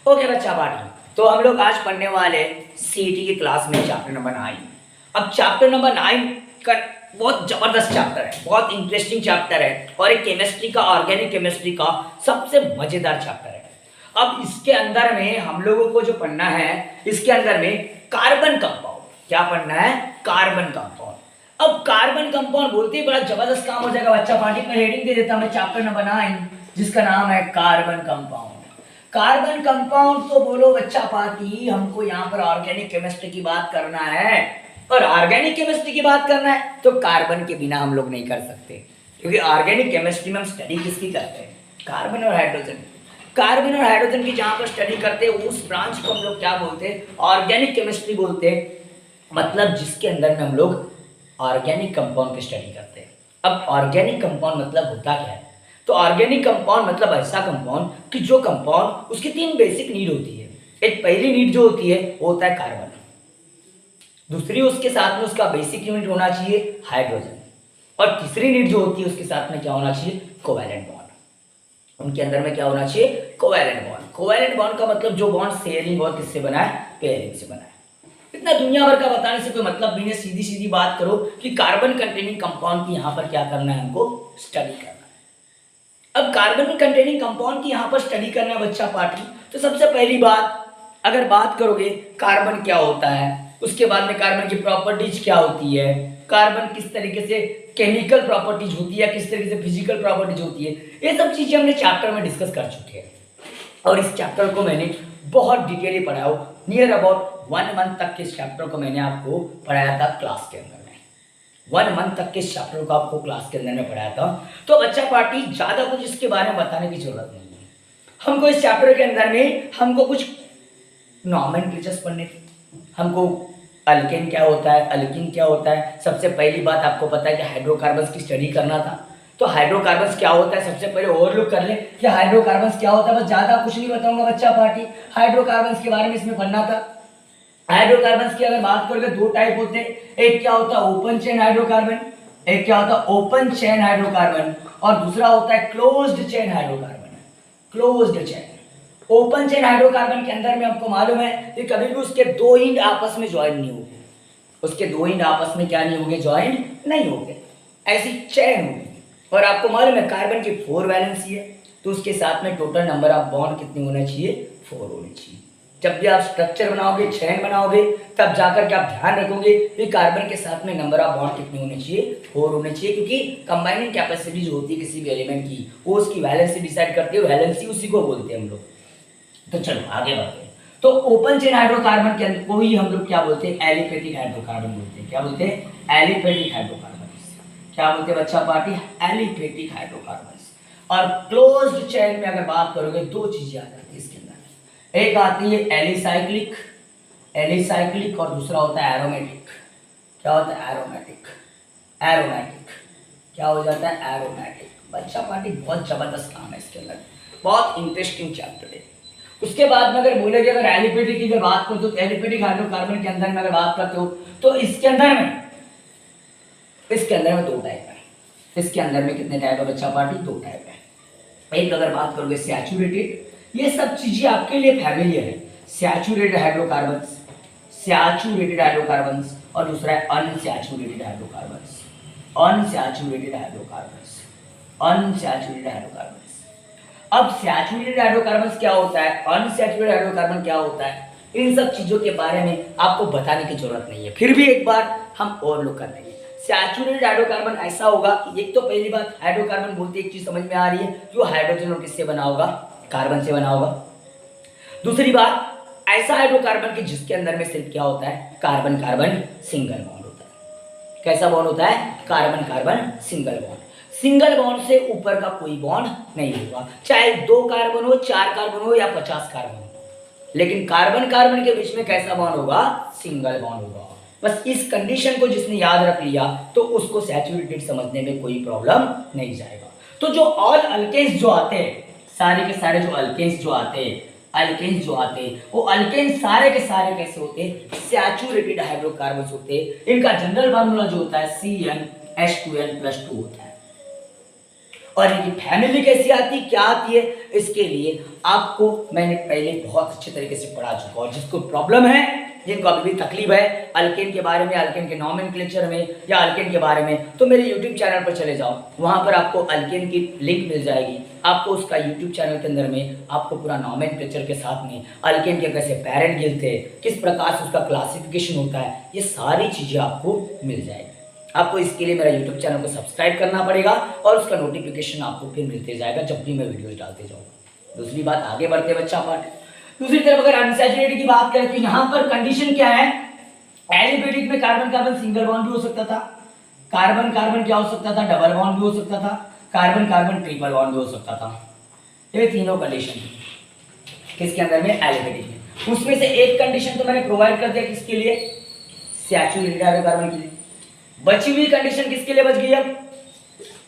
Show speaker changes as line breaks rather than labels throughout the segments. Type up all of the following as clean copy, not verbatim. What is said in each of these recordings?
Okay बच्चा party, तो हम लोग आज पढ़ने वाले सीईटी की क्लास में चैप्टर नंबर 9। अब चैप्टर नंबर 9 का बहुत जबरदस्त चैप्टर है, बहुत इंटरेस्टिंग चैप्टर है और एक केमिस्ट्री का, ऑर्गेनिक केमिस्ट्री का सबसे मजेदार चैप्टर है। अब इसके अंदर में हम लोगों को जो पढ़ना है, इसके अंदर में कार्बन कंपाउंड, क्या पढ़ना है? Carbon compound. अब कार्बन कंपाउंड बोलते ही बड़ा जबरदस्त काम हो जाएगा बच्चा पार्टी। में हेडिंग दे देता हूं मैं चैप्टर नंबर 9 जिसका नाम है कार्बन कंपाउंड। कार्बन कंपाउंड तो बोलो बच्चा पार्टी, हमको यहाँ पर ऑर्गेनिक केमिस्ट्री की बात करना है और ऑर्गेनिक केमिस्ट्री की बात करना है तो कार्बन के बिना हम लोग नहीं कर सकते, क्योंकि ऑर्गेनिक केमिस्ट्री में हम स्टडी किसकी करते हैं? कार्बन और हाइड्रोजन। कार्बन और हाइड्रोजन की जहां पर स्टडी करते हैं उस ब्रांच को हम लोग क्या बोलते हैं? ऑर्गेनिक केमिस्ट्री बोलते हैं। मतलब जिसके अंदर में हम लोग ऑर्गेनिक कंपाउंड की स्टडी करते हैं। अब ऑर्गेनिक कंपाउंड मतलब होता क्या है? तो ऑर्गेनिक कंपाउंड मतलब ऐसा कंपाउंड कि जो कंपाउंड, उसकी 3 बेसिक नीड होती है। एक पहली नीड जो होती है वो होता है कार्बन, दूसरी उसके साथ में उसका बेसिक यूनिट होना चाहिए हाइड्रोजन, और तीसरी नीड जो होती है उसके साथ में क्या होना चाहिए? Covalent bond. उनके अंदर में क्या होना चाहिए? Covalent bond. कोवैलेंट बॉन्ड का मतलब जो बॉन्ड शेयरिंग और किससे बना है? पेयरिंग से बना है। इतना दुनिया भर का बताने से कोई मतलब भी नहीं, सीधी सीधी बात करो कि कार्बन कंटेनिंग कंपाउंड की यहाँ पर क्या करना है? हमको स्टडी करना है। अब कार्बन कंटेनिंग कंपाउंड की यहाँ पर स्टडी करना है बच्चा पार्टी, तो सबसे पहली बात अगर बात करोगे कार्बन क्या होता है, उसके बाद में कार्बन की प्रॉपर्टीज क्या होती है, कार्बन किस तरीके से केमिकल प्रॉपर्टीज होती है, किस तरीके से फिजिकल प्रॉपर्टीज होती है, ये सब चीजें हमने चैप्टर में डिस्कस कर चुके हैं। और इस चैप्टर को मैंने बहुत डिटेली पढ़ाया हो, नियर अबाउट 1 मंथ तक के इस चैप्टर को मैंने आपको पढ़ाया था क्लास के अंदर में। 1 मंथ तक के इस चैप्टर को आपको क्लास के अंदर में पढ़ाया था। तो बच्चा पार्टी ज्यादा कुछ इसके बारे में बताने की जरूरत नहीं है। हमको इस चैप्टर के अंदर में हमको कुछ नॉमेनक्लेचर्स पढ़ने थे। हमको अल्केन क्या होता है, अल्कीन क्या होता है। सबसे पहली बात आपको पता है कि हाइड्रोकार्बन्स की स्टडी करना था, तो हाइड्रोकार्बन्स क्या होता है सबसे पहले ओवरलुक कर ले कि हाइड्रोकार्बन्स क्या होता है। बस ज्यादा कुछ नहीं बताऊंगा बच्चा पार्टी, हाइड्रोकार्बन्स के बारे में इसमें पढ़ना था। हाइड्रोकार्बन्स की अगर बात करोगे 2 टाइप होते हैं, एक क्या होता है ओपन चेन हाइड्रोकार्बन, एक क्या होता है ओपन चेन हाइड्रोकार्बन, और दूसरा होता है closed chain hydrocarbon. Closed chain, open chain hydrocarbon के अंदर में हमको मालूम है कि कभी भी उसके 2 एंड आपस में ज्वाइन नहीं होंगे, उसके 2 एंड आपस में क्या नहीं होंगे? ज्वाइन नहीं होंगे, ऐसी चेन होगी। और आपको मालूम है कार्बन की 4 वैलेंसी है, तो उसके साथ में टोटल नंबर ऑफ बॉन्ड कितने होना चाहिए? 4 होने चाहिए। जब भी आप स्ट्रक्चर बनाओगे, चेन बनाओगे, तब जाकर के आप ध्यान रखोगे कि कार्बन के साथ में नंबर ऑफ बॉन्ड कितने होने चाहिए? 4 होने चाहिए, क्योंकि कंबाइनिंग कैपेसिटी जो होती है किसी भी एलिमेंट की वो उसकी वैलेंसी डिसाइड करती है। वैलेंसी उसी को बोलते हैं हम लोग। तो चलो आगे बढ़ते हैं। तो ओपन चेन हाइड्रोकार्बन के अंदर को ही हम लोग क्या बोलते हैं? एलिफेटिक हाइड्रोकार्बन बोलते हैं। क्या बोलते हैं? Aliphatic hydrocarbon. क्या बोलते हैं बच्चा पार्टी? Aliphatic hydrocarbon. और क्लोज्ड चेन में अगर बात करोगे 2 चीजें आ जाती है इसके अंदर, एक आती है एलिसाइक्लिक, एलिसाइक्लिक, और दूसरा होता है एरोमेटिक। क्या होता है? एरोमेटिक। एरोमेटिक क्या हो जाता है? एरोमेटिक। बच्चा पार्टी बहुत जबरदस्त काम है इसके अंदर, बहुत इंटरेस्टिंग चैप्टर है। उसके बाद में अगर बोलेगे, अगर एलिफेटिक की बात करो तो एलिफेटिक हाइड्रोकार्बन के अंदर में अगर बात करते हो तो इसके अंदर में 2 टाइप है। इसके अंदर में कितने टाइप है बच्चा पार्टी? 2 टाइप है। एक अगर बात करोगे सैचुरेटेड, ये सब चीजें आपके लिए फैमिलियर है, सैचुरेटेड हाइड्रोकार्बन्स, सैचुरेटेड हाइड्रोकार्बन्स, और दूसरा है unsaturated hydrocarbons. Unsaturated hydrocarbons, unsaturated hydrocarbons. अब सैचुरेटेड हाइड्रोकार्बन्स क्या होता है, अनसैचुरेटेड हाइड्रोकार्बन क्या होता है, इन सब चीजों के बारे में आपको बताने की जरूरत नहीं है, फिर भी एक बार हम ओवरलुक कर लेंगे। सैचुरेटेड हाइड्रोकार्बन ऐसा होगा कि एक तो पहली बात हाइड्रोकार्बन बोलते एक चीज समझ में आ रही है, जो हाइड्रोजन और किससे बना होगा? कार्बन से बना होगा। दूसरी बात ऐसा हाइड्रोकार्बन कि जिसके अंदर में सिर्फ क्या होता है? कार्बन कार्बन सिंगल बॉन्ड होता है। कैसा बॉन्ड होता है? Carbon carbon single bond. Single bond से ऊपर का कोई बॉन्ड नहीं होगा, चाहे 2 कार्बन हो, 4 कार्बन हो या 50 कार्बन हो, लेकिन कार्बन कार्बन के बीच में कैसा बॉन्ड होगा? सिंगल बॉन्ड होगा। बस इस कंडीशन को जिसने याद रख लिया तो उसको सैचुरेटेड समझने में कोई प्रॉब्लम नहीं जाएगा। तो जो ऑल अल्केन्स जो आते हैं, सारे के सारे जो अल्केन्स जो आते हैं, अल्केन्स जो आते हैं, वो अल्केन्स सारे के सारे कैसे होते हैं? सैचुरेटेड हाइड्रोकार्बन्स होते हैं। इनका जनरल फार्मूला जो होता है CnH2n+2 होता है। और इनकी फैमिली कैसी आती क्या आती है, इसके लिए आपको मैंने पहले बहुत अच्छे तरीके से पढ़ा चुका हूँ। जिसको प्रॉब्लम है, जिनको अभी भी तकलीफ है अल्केन के बारे में, अल्केन के नॉमेनक्लेचर में या अल्केन के बारे में, तो मेरे यूट्यूब चैनल पर चले जाओ, वहां पर आपको अल्केन की लिंक मिल जाएगी। आपको उसका यूट्यूब चैनल के अंदर में आपको पूरा नॉमेनक्लेचर के साथ में अल्केन के कैसे पैरेंट गिनते हैं, किस प्रकार से उसका क्लासिफिकेशन होता है, ये सारी चीजें आपको मिल जाएगी। आपको इसके लिए मेरा यूट्यूब चैनल को सब्सक्राइब करना पड़ेगा और उसका नोटिफिकेशन आपको फिर मिलते जाएगा जब भी मैं वीडियो डालते जाऊँगा। दूसरी बात, आगे बढ़ते बच्चा पार्ट। दूसरी तरफ अगर अनसैचुरेटेड की बात करें तो यहाँ पर कंडीशन क्या है, एलिफेटिक में कार्बन कार्बन सिंगल बॉन्ड भी हो सकता था, कार्बन कार्बन क्या हो सकता था, डबल बॉन्ड भी हो सकता था, कार्बन कार्बन ट्रिपल बॉन्ड भी हो सकता था। ये तीनों कंडीशन किसके अंदर में, एलिफेटिक में। उसमें से एक कंडीशन तो मैंने प्रोवाइड कर दिया, किसके लिए, सैचुरेटेड हाइड्रोकार्बन के लिए। बची हुई कंडीशन किसके लिए बच गई, अब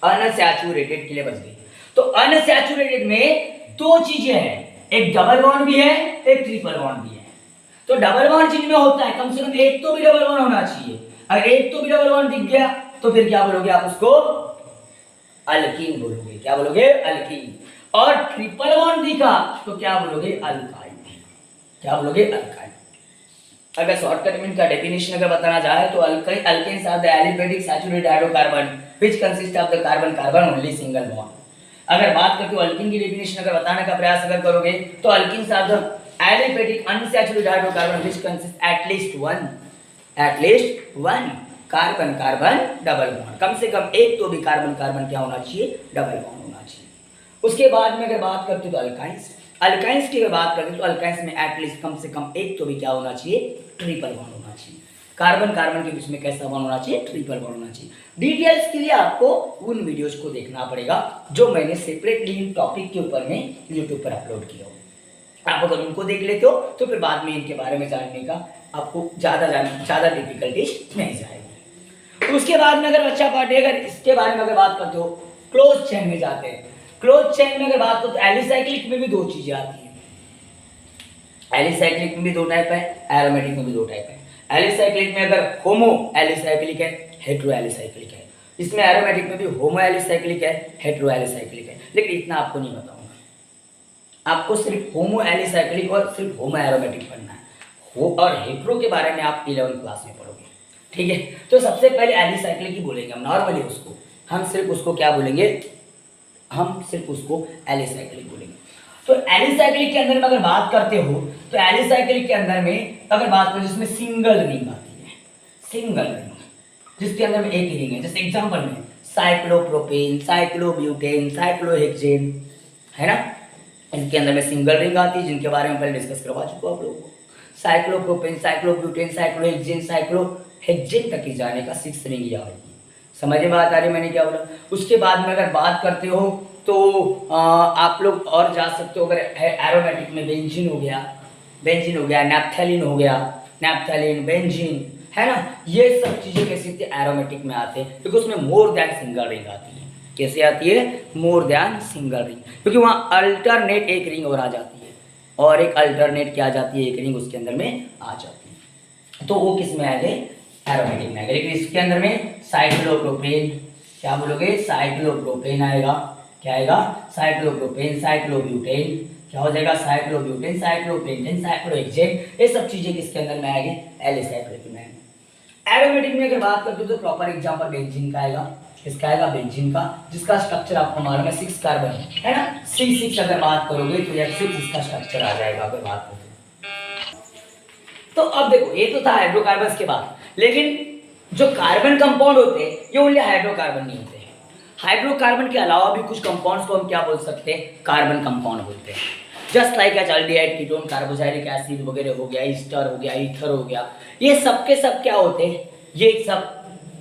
अनसैचुरेटेड के लिए बच गई। तो अनसैचुरेटेड में दो चीजें हैं, एक डबल बॉन्ड भी है, एक ट्रिपल बॉन्ड भी है। तो डबल बॉन्ड जिनमें होता है कम से कम एक तो भी डबल बॉन्ड होना चाहिए। अगर एक तो भी डबल बॉन्ड दिख गया तो फिर क्या बोलोगे आप, उसको अल्कीन बोलोगे। क्या बोलोगे, अल्कीन। और ट्रिपल बॉन्ड दिखा तो क्या बोलोगे, अल्काइन। क्या बोलोगे, अल्काइन। अगर शॉर्टकट में इनका डेफिनेशन अगर बताना चाहे तो alkanes are the aliphatic saturated hydrocarbon which consist of the carbon carbon only single bond. अगर बात करते हो अल्कीन की डेफिनेशन अगर बताने का प्रयास अगर करोगे तो alkenes are the aliphatic unsaturated hydrocarbon which consist at least one carbon carbon double bond. कम से कम एक तो भी कार्बन कार्बन क्या होना चाहिए, डबल बॉन्ड होना चाहिए। उसके बाद में अगर बात करते हो तो अल्काइंस की अगर बात करते तो अल्काइंस में एटलीस्ट कम से कम एक तो भी क्या होना चाहिए, ट्रिपल बॉन्ड होना चाहिए। कार्बन कार्बन के बीच में कैसा बॉन्ड होना चाहिए, ट्रिपल बॉन्ड होना चाहिए। डिटेल्स के लिए आपको उन वीडियोस को देखना पड़ेगा जो मैंने सेपरेटली टॉपिक के ऊपर में यूट्यूब पर अपलोड किया हो। आप अगर उनको देख लेते हो तो फिर बाद में इनके बारे में जानने का आपको ज़्यादा डिफिकल्टीज नहीं जाएगी। उसके बाद में अगर बच्चा पार्टी अगर इसके बारे में अगर बात करते हो, क्लोज चेन में जाते हैं। क्लोज चेन में अगर बात करो तो एलिसाइक्लिक में भी दो चीजें आती हैं। एलिसाइक्लिक में भी दो टाइप है, एरोमेटिक में भी दो टाइप है। एलिसाइक्लिक में अगर होमो एलिसाइक्लिक है, हेटेरो एलिसाइक्लिक है। इसमें एरोमेटिक में भी होमो एलिसाइक्लिक है, हेटेरो एलिसाइक्लिक है। लेकिन इतना आपको नहीं बताऊंगा, आपको सिर्फ होमो एलिसाइक्लिक और सिर्फ होमो एरोमेटिक पढ़ना है। हो और हेटेरो के बारे में आप 11वीं क्लास में पढ़ोगे, ठीक है। तो सबसे पहले एलिसाइक्लिक ही बोलेंगे हम नॉर्मली उसको, हम सिर्फ उसको क्या बोलेंगे, हम सिर्फ उसको एलिसाइक्लिक बोलेंगे। तो एलिसाइक्लिक के अंदर में अगर बात करते हो तो एलिसाइक्लिक के अंदर में अगर बात करें जिसमें सिंगल रिंग आती है, सिंगल रिंग जिसके अंदर में एक ही रिंग है। जैसे एग्जांपल में साइक्लोप्रोपेन, साइक्लोब्यूटेन, साइक्लोहेक्सेन है ना, इनके अंदर में सिंगल रिंग आती है जिनके बारे में पहले डिस्कस करवा चुका हूं आप लोगों को। साइक्लोप्रोपेन, साइक्लोब्यूटेन, साइक्लोहेक्सेन, साइक्लोहेक्सेन तक ही जाने का 6 रिंग याद है। समझ में बात आ रही मैंने क्या बोला। उसके बाद में अगर बात करते हो तो आप लोग और जा सकते हो। अगर एरोमेटिक में बेंजीन हो गया, नैप्थेलिन हो गया, नैप्थेलिन, बेंजीन है ना, ये सब चीजें कैसी थी, एरोमेटिक में आते हैं क्योंकि उसमें मोर देन सिंगल रिंग आती है। कैसे आती है, मोर देन सिंगल रिंग, क्योंकि वहाँ अल्टरनेट एक रिंग और आ जाती है और एक अल्टरनेट क्या आ जाती है, एक रिंग उसके अंदर में आ जाती है। तो वो किस में आएंगे, एरोमेटिक में आएगा। लेकिन इसके अंदर में साइक्लोप्रोपेन, क्या बोलोगे, साइक्लोप्रोपेन आएगा। क्या आएगा, साइक्लोप्रोपेन, साइक्लोब्यूटेन, क्या हो जाएगा, साइक्लोब्यूटेन, साइक्लोपेंटेन, साइक्लोहेक्सेन, ये सब चीजें किसके अंदर में आएंगे, एलिसाइक्लिक में आएंगे। एरोमेटिक में अगर बात करते हो तो प्रॉपर एग्जांपल बेंजीन का आएगा। किसका आएगा, बेंजीन का, जिसका स्ट्रक्चर आपको मालूम है 6 कार्बन है ना, C6 अगर बात करोगे तो H6 इसका स्ट्रक्चर आ जाएगा अगर बात करोगे तो। अब देखो ये तो था हाइड्रोकार्बन्स के बाद, लेकिन जो कार्बन कंपाउंड होते हैं ये ओनली हाइड्रोकार्बन नहीं होते हैं। हाइड्रोकार्बन के अलावा भी कुछ कंपाउंड्स को हम क्या बोल सकते हैं, कार्बन कंपाउंड बोलते हैं। Just like aldehyde, ketone, carboxylic acid वगैरह हो गया, ईस्टर हो गया, ईथर हो गया, ये सब के सब क्या होते हैं, ये सब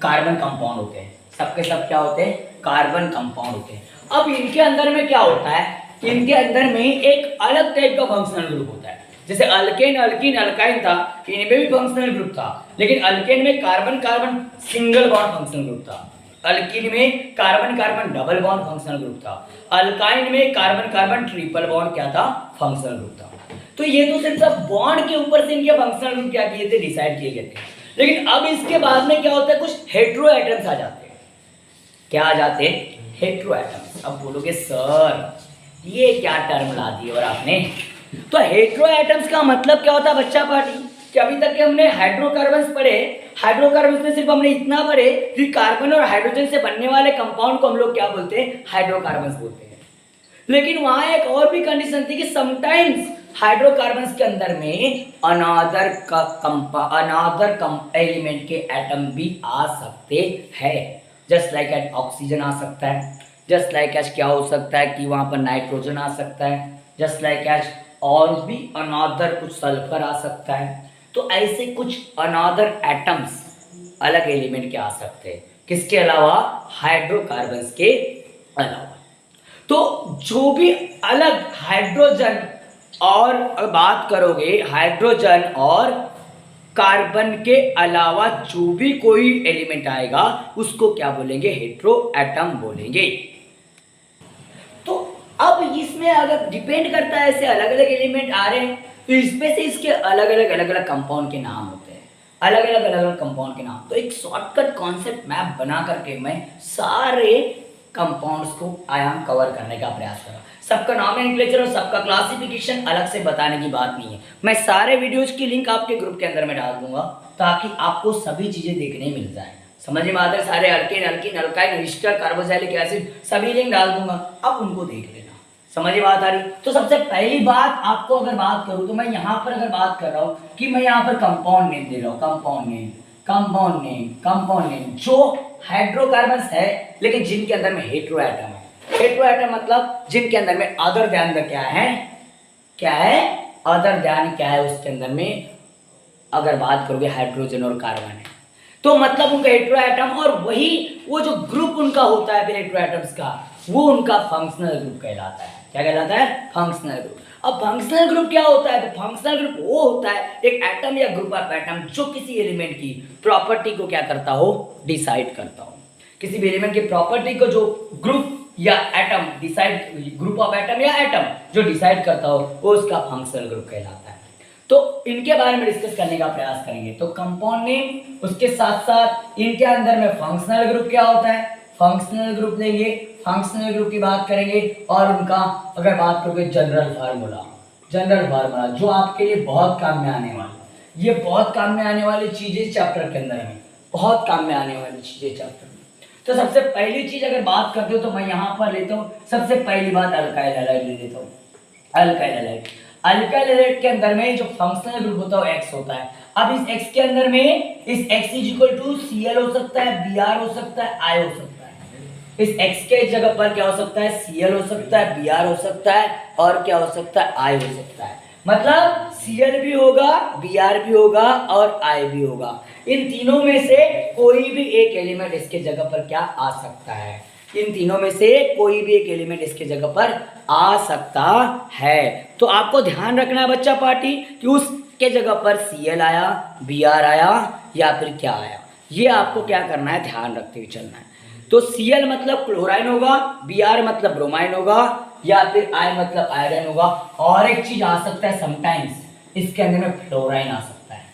कार्बन कंपाउंड होते हैं। सबके सब क्या होते हैं, कार्बन कंपाउंड होते हैं। अब इनके अंदर में क्या होता है, इनके अंदर में एक अलग टाइप का फंक्शनल ग्रुप होता है। जैसे अल्केन, अल्कीन, अल्काइन था, इनमें भी फंक्शनल ग्रुप था, लेकिन अल्केन में carbon carbon single bond functional group था, अल्कीन में carbon carbon double bond functional group था, अल्काइन में कार्बन कार्बन ट्रिपल बॉन्ड क्या था, फंक्शनल ग्रुप था। तो ये तो सिर्फ बॉन्ड के ऊपर से इनके फंक्शनल ग्रुप क्या किए थे, डिसाइड किए गए थे। लेकिन अब इसके बाद में क्या होता है, कुछ हेटेरो एटम्स आ जाते हैं। क्या आ जाते हैं, हेट्रो एटम्स। अब बोलोगे सर ये क्या टर्म ला दी और आपने, तो हेट्रो एटम्स का मतलब क्या होता है बच्चा पार्टी, कि अभी तक के हमने हाइड्रोकार्बन्स पढ़े, हाइड्रोकार्बन्स में सिर्फ हमने इतना पढ़े कि कार्बन और हाइड्रोजन से बनने वाले कंपाउंड को हम लोग क्या बोलते हैं, हाइड्रोकार्बन्स बोलते हैं। लेकिन वहां एक और भी कंडीशन थी कि समटाइम्स हाइड्रोकार्बन्स के अंदर में अनादर एलिमेंट के एटम भी आ सकते हैं, जस्ट लाइक एट ऑक्सीजन आ सकता है, जस्ट लाइक एच क्या हो सकता है कि वहां पर नाइट्रोजन आ सकता है, जस्ट लाइक एच और भी अनादर कुछ सल्फर आ सकता है। तो ऐसे कुछ अनादर एटम्स अलग एलिमेंट के आ सकते हैं, किसके अलावा, हाइड्रोकार्बन्स के अलावा। तो जो भी अलग हाइड्रोजन और बात करोगे हाइड्रोजन और कार्बन के अलावा जो भी कोई एलिमेंट आएगा उसको क्या बोलेंगे, हेट्रो एटम बोलेंगे। तो अब इसमें अगर डिपेंड करता है ऐसे अलग अलग एलिमेंट आ रहे हैं तो इसमें से इसके अलग अलग कंपाउंड के नाम होते हैं, अलग अलग कंपाउंड के नाम। तो एक शॉर्टकट कॉन्सेप्ट मैप बना करके मैं सारे कंपाउंड्स को आयाम कवर करने का प्रयास करा। सबका नॉमेनक्लेचर और सबका क्लासिफिकेशन अलग से बताने की बात नहीं है, मैं सारे वीडियोज की लिंक आपके ग्रुप के अंदर में डाल दूंगा ताकि आपको सभी चीजें देखने मिल जाए। समझ में आता है, सारे alkane alkene alkyne ester carboxylic acid सभी लिंक डाल दूंगा, आप उनको देख लेना। समझ में बात आ रही? तो सबसे पहली बात आपको अगर बात करूं तो मैं यहाँ पर अगर बात कर रहा हूँ कि मैं यहाँ पर कंपाउंड नेम दे रहा हूँ, कंपाउंड नेम जो हाइड्रोकार्बन्स है लेकिन जिनके अंदर में हेट्रो एटम है। हेट्रो एटम मतलब जिनके अंदर में अदर ध्यान क्या है, अदर ध्यान क्या है उसके अंदर में अगर बात करोगे हाइड्रोजन और कार्बन है तो मतलब उनका हेट्रो एटम, और वही वो जो ग्रुप उनका होता है फिर हेट्रो एटम्स का वो उनका फंक्शनल ग्रुप कहलाता है। क्या कहलाता है? Functional group. अब फंक्शनल ग्रुप क्या होता है? तो फंक्शनल ग्रुप वो होता है एक एटम या ग्रुप ऑफ एटम जो किसी एलिमेंट की प्रॉपर्टी को क्या करता हो, डिसाइड करता हो। किसी भी एलिमेंट की प्रॉपर्टी को जो ग्रुप या atom decide, group of atom या एटम जो डिसाइड करता हो वो उसका फंक्शनल ग्रुप कहलाता है। तो इनके बारे में डिस्कस करने का प्रयास करेंगे। तो कंपाउंड नेम, उसके साथ साथ इनके अंदर में फंक्शनल ग्रुप क्या होता है, फंक्शनल ग्रुप लेंगे, फंक्शनल ग्रुप की बात करेंगे और उनका अगर बात करोगे जनरल फार्मूला जो आपके लिए बहुत काम में आने वाली, ये बहुत काम में आने वाली चीजें चैप्टर के अंदर में, बहुत काम में आने वाली चीजें चैप्टर में। तो सबसे पहली चीज अगर बात करते हो तो मैं यहाँ पर लेता हूँ सबसे पहली बात अल्काइल हैलाइड ले लेता हूँ। अल्काइल हैलाइड के अंदर में जो फंक्शनल ग्रुप होता है X होता है। अब इस X के अंदर में इस X = Cl हो सकता है, Br हो सकता है, I हो सकता है। इस X के जगह पर क्या हो सकता है, Cl हो सकता है, Br हो सकता है और क्या हो सकता है, I हो सकता है। मतलब Cl भी होगा, Br भी होगा और I भी होगा। इन तीनों में से कोई भी एक एलिमेंट इसके जगह पर क्या आ सकता है, इन तीनों में से कोई भी एक एलिमेंट इसके जगह पर आ सकता है। तो आपको ध्यान रखना है बच्चा पार्टी कि उसके जगह पर Cl आया, Br आया या फिर क्या आया, ये आपको क्या करना है, ध्यान रखते हुए चलना है। तो Cl मतलब क्लोराइन होगा, Br मतलब ब्रोमाइन होगा या फिर I मतलब आयरन होगा। और एक चीज आ सकता है समटाइम्स इसके अंदर में फ्लोराइन आ सकता है।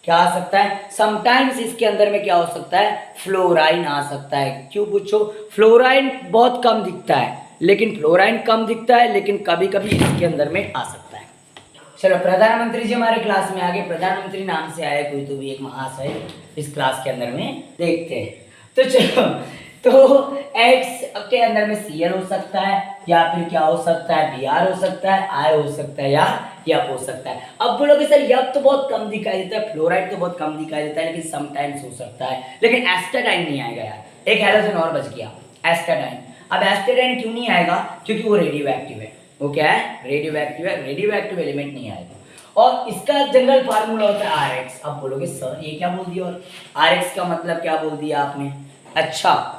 क्या आ सकता है? समटाइम्स इसके अंदर में क्या हो सकता है, फ्लोराइन आ सकता है। क्यों पूछो? फ्लोराइन बहुत कम दिखता है, लेकिन फ्लोराइन कम दिखता है लेकिन कभी कभी इसके अंदर में आ सकता है। चलो प्रधानमंत्री जी हमारे क्लास में आगे, प्रधानमंत्री नाम से आए कोई तो भी एक महाशय इस क्लास के अंदर में देखते हैं। तो चलो, तो X के अंदर में Cl हो सकता है या फिर क्या हो सकता है, Br हो सकता है, I हो सकता है या F हो सकता है। अब बोलोगे सर F तो बहुत कम दिखाई देता है, फ्लोराइड तो बहुत कम दिखाई देता है, लेकिन समटाइम्स हो सकता है, लेकिन एस्टाडाइन नहीं आएगा यार। एक हैलोजन और बच गया, एस्टाडाइन। अब एस्टाडाइन क्यों नहीं आएगा? क्योंकि वो रेडियो एक्टिव है। वो क्या है? रेडियो एक्टिव है, रेडियो एक्टिव एलिमेंट नहीं आएगा। और इसका जनरल फार्मूला होता है RX। अब बोलोगे सर ये क्या बोल दिया, और RX का मतलब क्या बोल दिया आपने? अच्छा,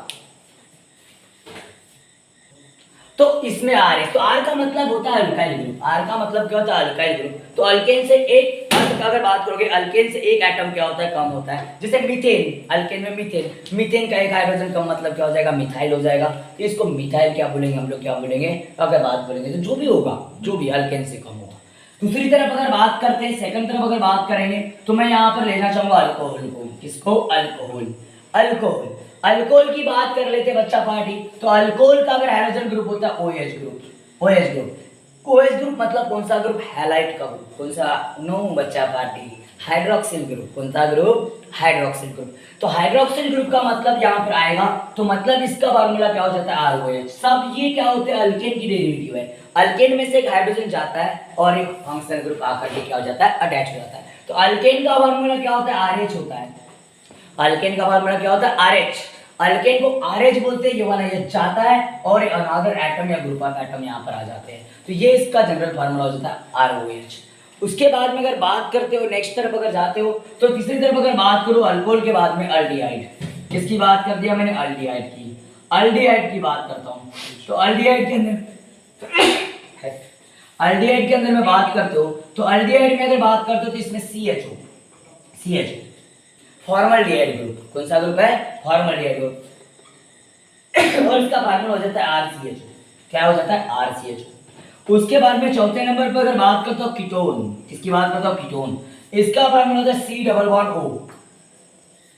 तो इसमें R है, तो R का मतलब होता है अल्काइल ग्रुप। R का मतलब क्या होता है? Alkyl group. तो अल्केन से एक, अगर बात करोगे अल्केन से एक एटम क्या होता है, कम होता है। जैसे मीथेन, अल्केन में मीथेन का एक हाइड्रोजन कम, मतलब क्या हो जाएगा, मिथाइल हो जाएगा। तो इसको मिथाइल क्या बोलेंगे हम लोग, क्या बोलेंगे अगर बात करेंगे, तो जो भी होगा, जो भी अल्केन से कम होगा। दूसरी तरफ अगर बात करते हैं, सेकंड तरफ अगर बात करेंगे तो मैं यहाँ पर लेना चाहूंगा अल्कोहल को। किसको? अल्कोहल। अल्कोहल की बात कर लेते बच्चा पार्टी, तो अल्कोहल का अगर हाइड्रोजन ग्रुप होता है OH group, OH group, OH group मतलब कौन सा ग्रुप, हैलाइड का ग्रुप, कौन सा, नो बच्चा पार्टी, हाइड्रोक्सिल ग्रुप, कौन सा ग्रुप, हाइड्रोक्सिल ग्रुप। तो हाइड्रोक्सिल ग्रुप का मतलब यहाँ पर आएगा, तो मतलब इसका फार्मूला क्या हो जाता है, ROH। सब ये क्या होते हैं, अल्केन की डेरिवेटिव है। अल्केन में से एक हाइड्रोजन जाता है और एक फंक्शनल ग्रुप आकर के क्या हो जाता है, अटैच हो जाता है। तो अल्केन का फार्मूला क्या होता है, RH होता है। अल्केन का फार्मूला क्या होता है, RH। अल्केन को RH बोलते हैं, ये वाला ये जाता है और अनदर एटम या ग्रुप ऑफ एटम यहाँ पर आ जाते हैं। तो ये इसका जनरल फार्मूला हो जाता है ROH। उसके बाद में अगर बात करते हो नेक्स्ट तरफ अगर जाते हो, तो तीसरी तरफ अगर बात करो अल्कोहल के बाद में अल्डिहाइड। किसकी बात कर दिया मैंने, अल्डिहाइड की। अल्डिहाइड की बात करता हूँ, तो अल्डिहाइड के अंदर अल्डिहाइड के अंदर में बात करते हो, तो अल्डिहाइड में अगर बात करते हो तो इसमें CH फॉर्मल्डिहाइड ग्रुप, कौन सा ग्रुप है, फॉर्मल्डिहाइड ग्रुप और इसका फार्मूला हो जाता है RCH। क्या हो जाता है, RCH। उसके बाद में चौथे नंबर पर अगर बात करते हो कीटोन, किसकी बात करते हो, कीटोन। इसका फार्मूला होता है C double bond O।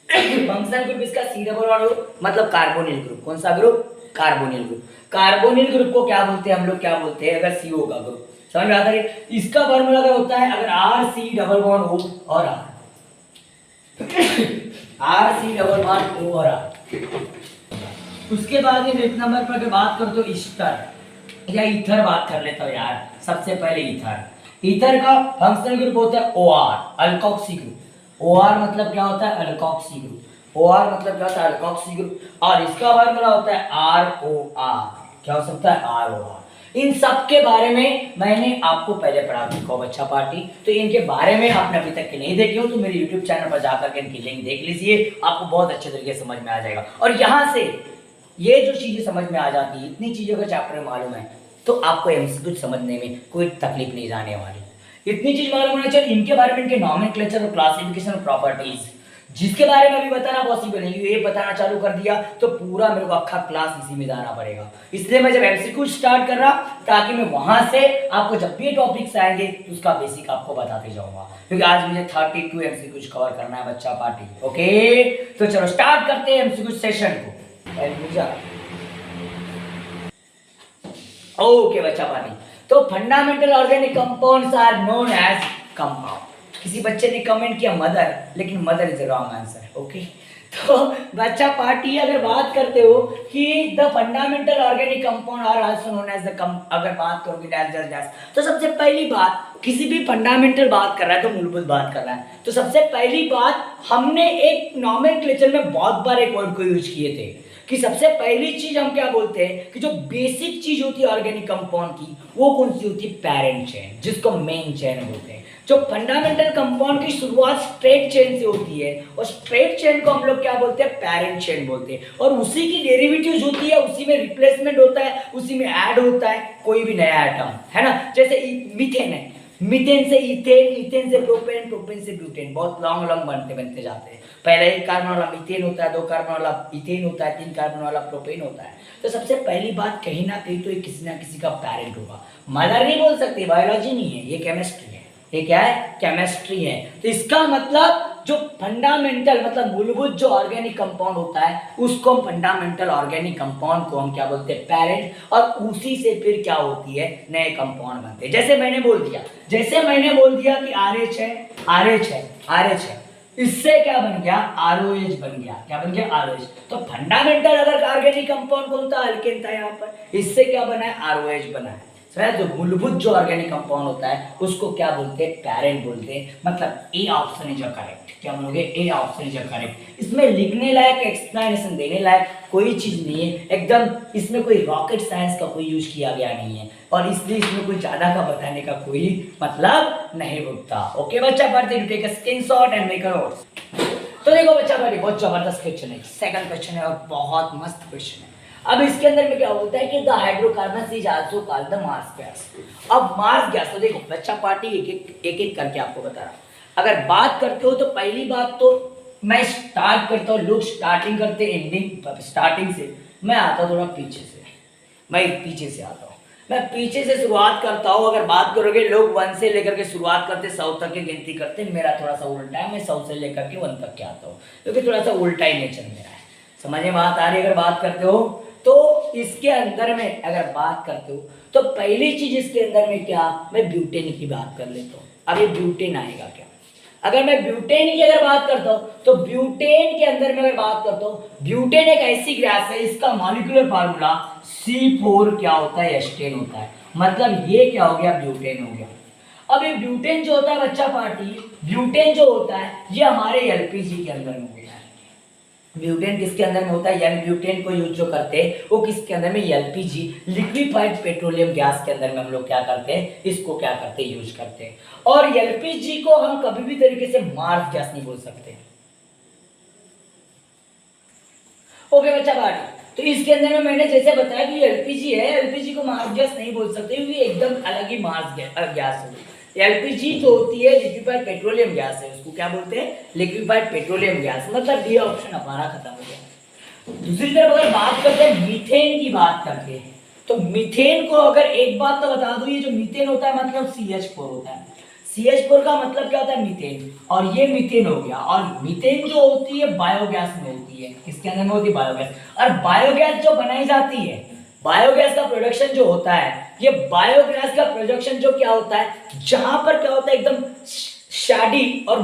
Functional group इसका C डबल बॉन्ड O मतलब कार्बोनिल ग्रुप, कौन सा group, carbonyl group. Carbonyl group को क्या बोलते हैं हम लोग, क्या बोलते हैं, अगर CO का ग्रुप, समझ में आता है। इसका फार्मूला अगर होता है अगर RC डबल बॉन्ड O और RC डबल बॉन्ड O और R। उसके बाद ये नेक्स्ट नंबर पर अगर बात करो तो ईस्टर या ईथर बात कर लेता हूँ यार। सबसे पहले ईथर, ईथर का फंक्शनल ग्रुप होता है OR, अल्कोक्सी ग्रुप। OR मतलब क्या होता है, अल्कोक्सी ग्रुप। OR मतलब क्या होता है, अल्कोक्सी ग्रुप। और इसका फार्मूला होता है ROR। क्या हो सकता है, ROR। इन सब के बारे में मैंने आपको पहले पढ़ा चुका हूं बच्चा पार्टी, तो इनके बारे में आपने अभी तक के नहीं देखे हो तो मेरे YouTube चैनल पर जाकर के इनकी लिंक देख लीजिए, आपको बहुत अच्छे तरीके से समझ में आ जाएगा। और यहाँ से ये जो चीजें समझ में आ जाती है, इतनी चीजों का चैप्टर मालूम है, तो आपको MCQ समझने में कोई तकलीफ नहीं जाने वाली। इतनी चीज मालूम होना चाहिए इनके बारे में, इनके नॉमेनक्लेचर और क्लासिफिकेशन और प्रॉपर्टीज, जिसके बारे में अभी बताना पॉसिबल नहीं। ये बताना चालू कर दिया तो पूरा मेरे को अक्खा क्लास इसी में जाना पड़ेगा। इसलिए मैं जब MCQ स्टार्ट कर रहा, ताकि मैं वहां से आपको जब भी टॉपिक्स आएंगे तो उसका बेसिक आपको बताते जाऊंगा, क्योंकि आज मुझे 32 MCQ कवर करना है बच्चा पार्टी। ओके, तो चलो स्टार्ट करते हैं MCQ सेशन को। ओके बच्चा पार्टी, तो fundamental organic compounds are known as compound. किसी बच्चे ने कमेंट किया मदर, लेकिन mother is wrong answer. Okay, तो बच्चा पार्टी अगर बात करते हो कि the fundamental organic compound are also known as the अगर बात करोगे डैश डैश डैश, तो सबसे पहली बात, किसी भी फंडामेंटल बात कर रहा है तो मूलभूत बात कर रहा है, तो सबसे पहली बात हमने एक नॉमेनक्लेचर में बहुत बार एक वर्ड को यूज किए थे कि सबसे पहली चीज हम क्या बोलते हैं कि जो बेसिक चीज होती है ऑर्गेनिक कंपाउंड की, वो कौन सी होती है, पेरेंट चेन, जिसको मेन चेन बोलते हैं। जो फंडामेंटल कंपाउंड की शुरुआत स्ट्रेट चेन से होती है और स्ट्रेट चेन को हम लोग क्या बोलते हैं, पेरेंट चेन बोलते हैं, और उसी की डेरिवेटिव्स होती है, उसी में रिप्लेसमेंट होता है, उसी में ऐड होता है कोई भी नया एटम, है ना। जैसे मीथेन है, मीथेन से इथेन, इथेन से प्रोपेन, प्रोपेन से ब्यूटेन, बहुत लॉन्ग लॉन्ग बनते बनते जाते हैं। पहले एक कार्बन वाला मीथेन होता है, 2 कार्बन वाला इथेन होता है, 3 कार्बन वाला प्रोपेन होता है। तो सबसे पहली बात कहीं ना कहीं तो ये किसी ना किसी का पेरेंट होगा। मदर नहीं बोल सकते, बायोलॉजी नहीं है, ये केमिस्ट्री है। ये क्या है, केमिस्ट्री है। तो इसका मतलब जो फंडामेंटल मतलब मूलभूत जो ऑर्गेनिक कंपाउंड होता है, उसको हम फंडामेंटल ऑर्गेनिक कंपाउंड को हम क्या बोलते हैं, पेरेंट, और उसी से फिर क्या होती है, नए कंपाउंड बनते हैं। जैसे मैंने बोल दिया कि RH है, RH है, इससे क्या बन गया, ROH बन गया। क्या बन गया, ROH। तो फंडामेंटल अगर ऑर्गेनिक कंपाउंड कौन था, अल्केन था यहाँ पर, इससे क्या बना है, ROH बना है। जो मूलभूत जो ऑर्गेनिक कंपाउंड होता है उसको क्या बोलते हैं, पेरेंट बोलते हैं। मतलब ए ऑप्शन इज करेक्ट। क्या बोलोगे, ए ऑप्शन इज करेक्ट। इसमें लिखने लायक, एक्सप्लेनेशन देने लायक कोई चीज नहीं है, एकदम इसमें कोई रॉकेट साइंस का कोई यूज किया गया नहीं है, और इसलिए इसमें कोई ज्यादा का बताने का कोई मतलब नहीं होता। ओके बच्चा, पढ़ते take a screenshot and make a notes. तो देखो बच्चा पढ़िए, बहुत जबरदस्त क्वेश्चन है, सेकंड क्वेश्चन है और बहुत मस्त क्वेश्चन है। अब इसके अंदर में क्या होता है कि the hydrocarbon is also called the marsh gas. अब मार्स गैस, तो देखो बच्चा पार्टी एक एक करके आपको बता रहा। अगर बात करते हो तो पहली बात तो मैं स्टार्ट करता हूँ, लोग स्टार्टिंग करते एंडिंग स्टार्टिंग से, मैं आता थोड़ा पीछे से, मैं पीछे से आता हूँ, मैं पीछे से शुरुआत करता हूँ। अगर बात करोगे लोग 1 से लेकर के शुरुआत करते 100 तक की गिनती करते, मेरा थोड़ा सा उल्टा है, मैं 100 से लेकर के 1 तक के आता हूँ, क्योंकि थोड़ा सा उल्टा ही नेचर मेरा है। समझ में बात आ रही है? अगर बात करते हो तो इसके अंदर में अगर बात करते हो तो पहली चीज इसके अंदर में क्या, मैं ब्यूटेन की बात कर लेता हूँ। अब ये ब्यूटेन आएगा क्या? अगर मैं ब्यूटेन की अगर बात करता हूँ तो ब्यूटेन के अंदर में अगर बात करता हूँ, ब्यूटेन एक ऐसी गैस है, इसका मॉलिक्यूलर फार्मूला C4 क्या होता है, एस्टेन होता है। मतलब ये क्या हो गया, ब्यूटेन हो गया। अब ये ब्यूटेन जो होता है बच्चा पार्टी, ब्यूटेन जो होता है ये हमारे एलपीजी के अंदर में होता है। ब्यूटेन किसके अंदर में होता है, यानी ब्यूटेन को यूज जो करते हैं वो किसके अंदर में, एलपीजी लिक्विफाइड पेट्रोलियम गैस के अंदर में हम लोग क्या करते हैं, इसको क्या करते हैं, यूज करते हैं। और एलपीजी को हम कभी भी तरीके से मार्स गैस नहीं बोल सकते। ओके बच्चा पार्टी, तो इसके अंदर में मैंने जैसे बताया कि एलपीजी है, एलपीजी को मार्स गैस नहीं बोल सकते क्योंकि एकदम अलग ही मार्स गैस है। एलपीजी जो होती है लिक्विफाइड पेट्रोलियम गैस है, उसको क्या बोलते हैं, लिक्विफाइड पेट्रोलियम गैस। मतलब ये ऑप्शन हमारा खत्म हो गया। दूसरी तरफ अगर बात करते हैं मीथेन की बात करते हैं, तो मीथेन को अगर एक बात तो बता दूं, ये जो मीथेन होता है मतलब CH4 होता है। CH4 का मतलब क्या होता है, मीथेन। और ये मीथेन हो गया। और मीथेन जो होती है बायोगैस में होती है, किसके अंदर में होती है, बायोगैस। और बायोगैस जो बनाई जाती है, बायोगैस का प्रोडक्शन जो होता है, ये बायोगैस का प्रोडक्शन जो क्या होता है, जहां पर क्या होता है एकदम शैडी और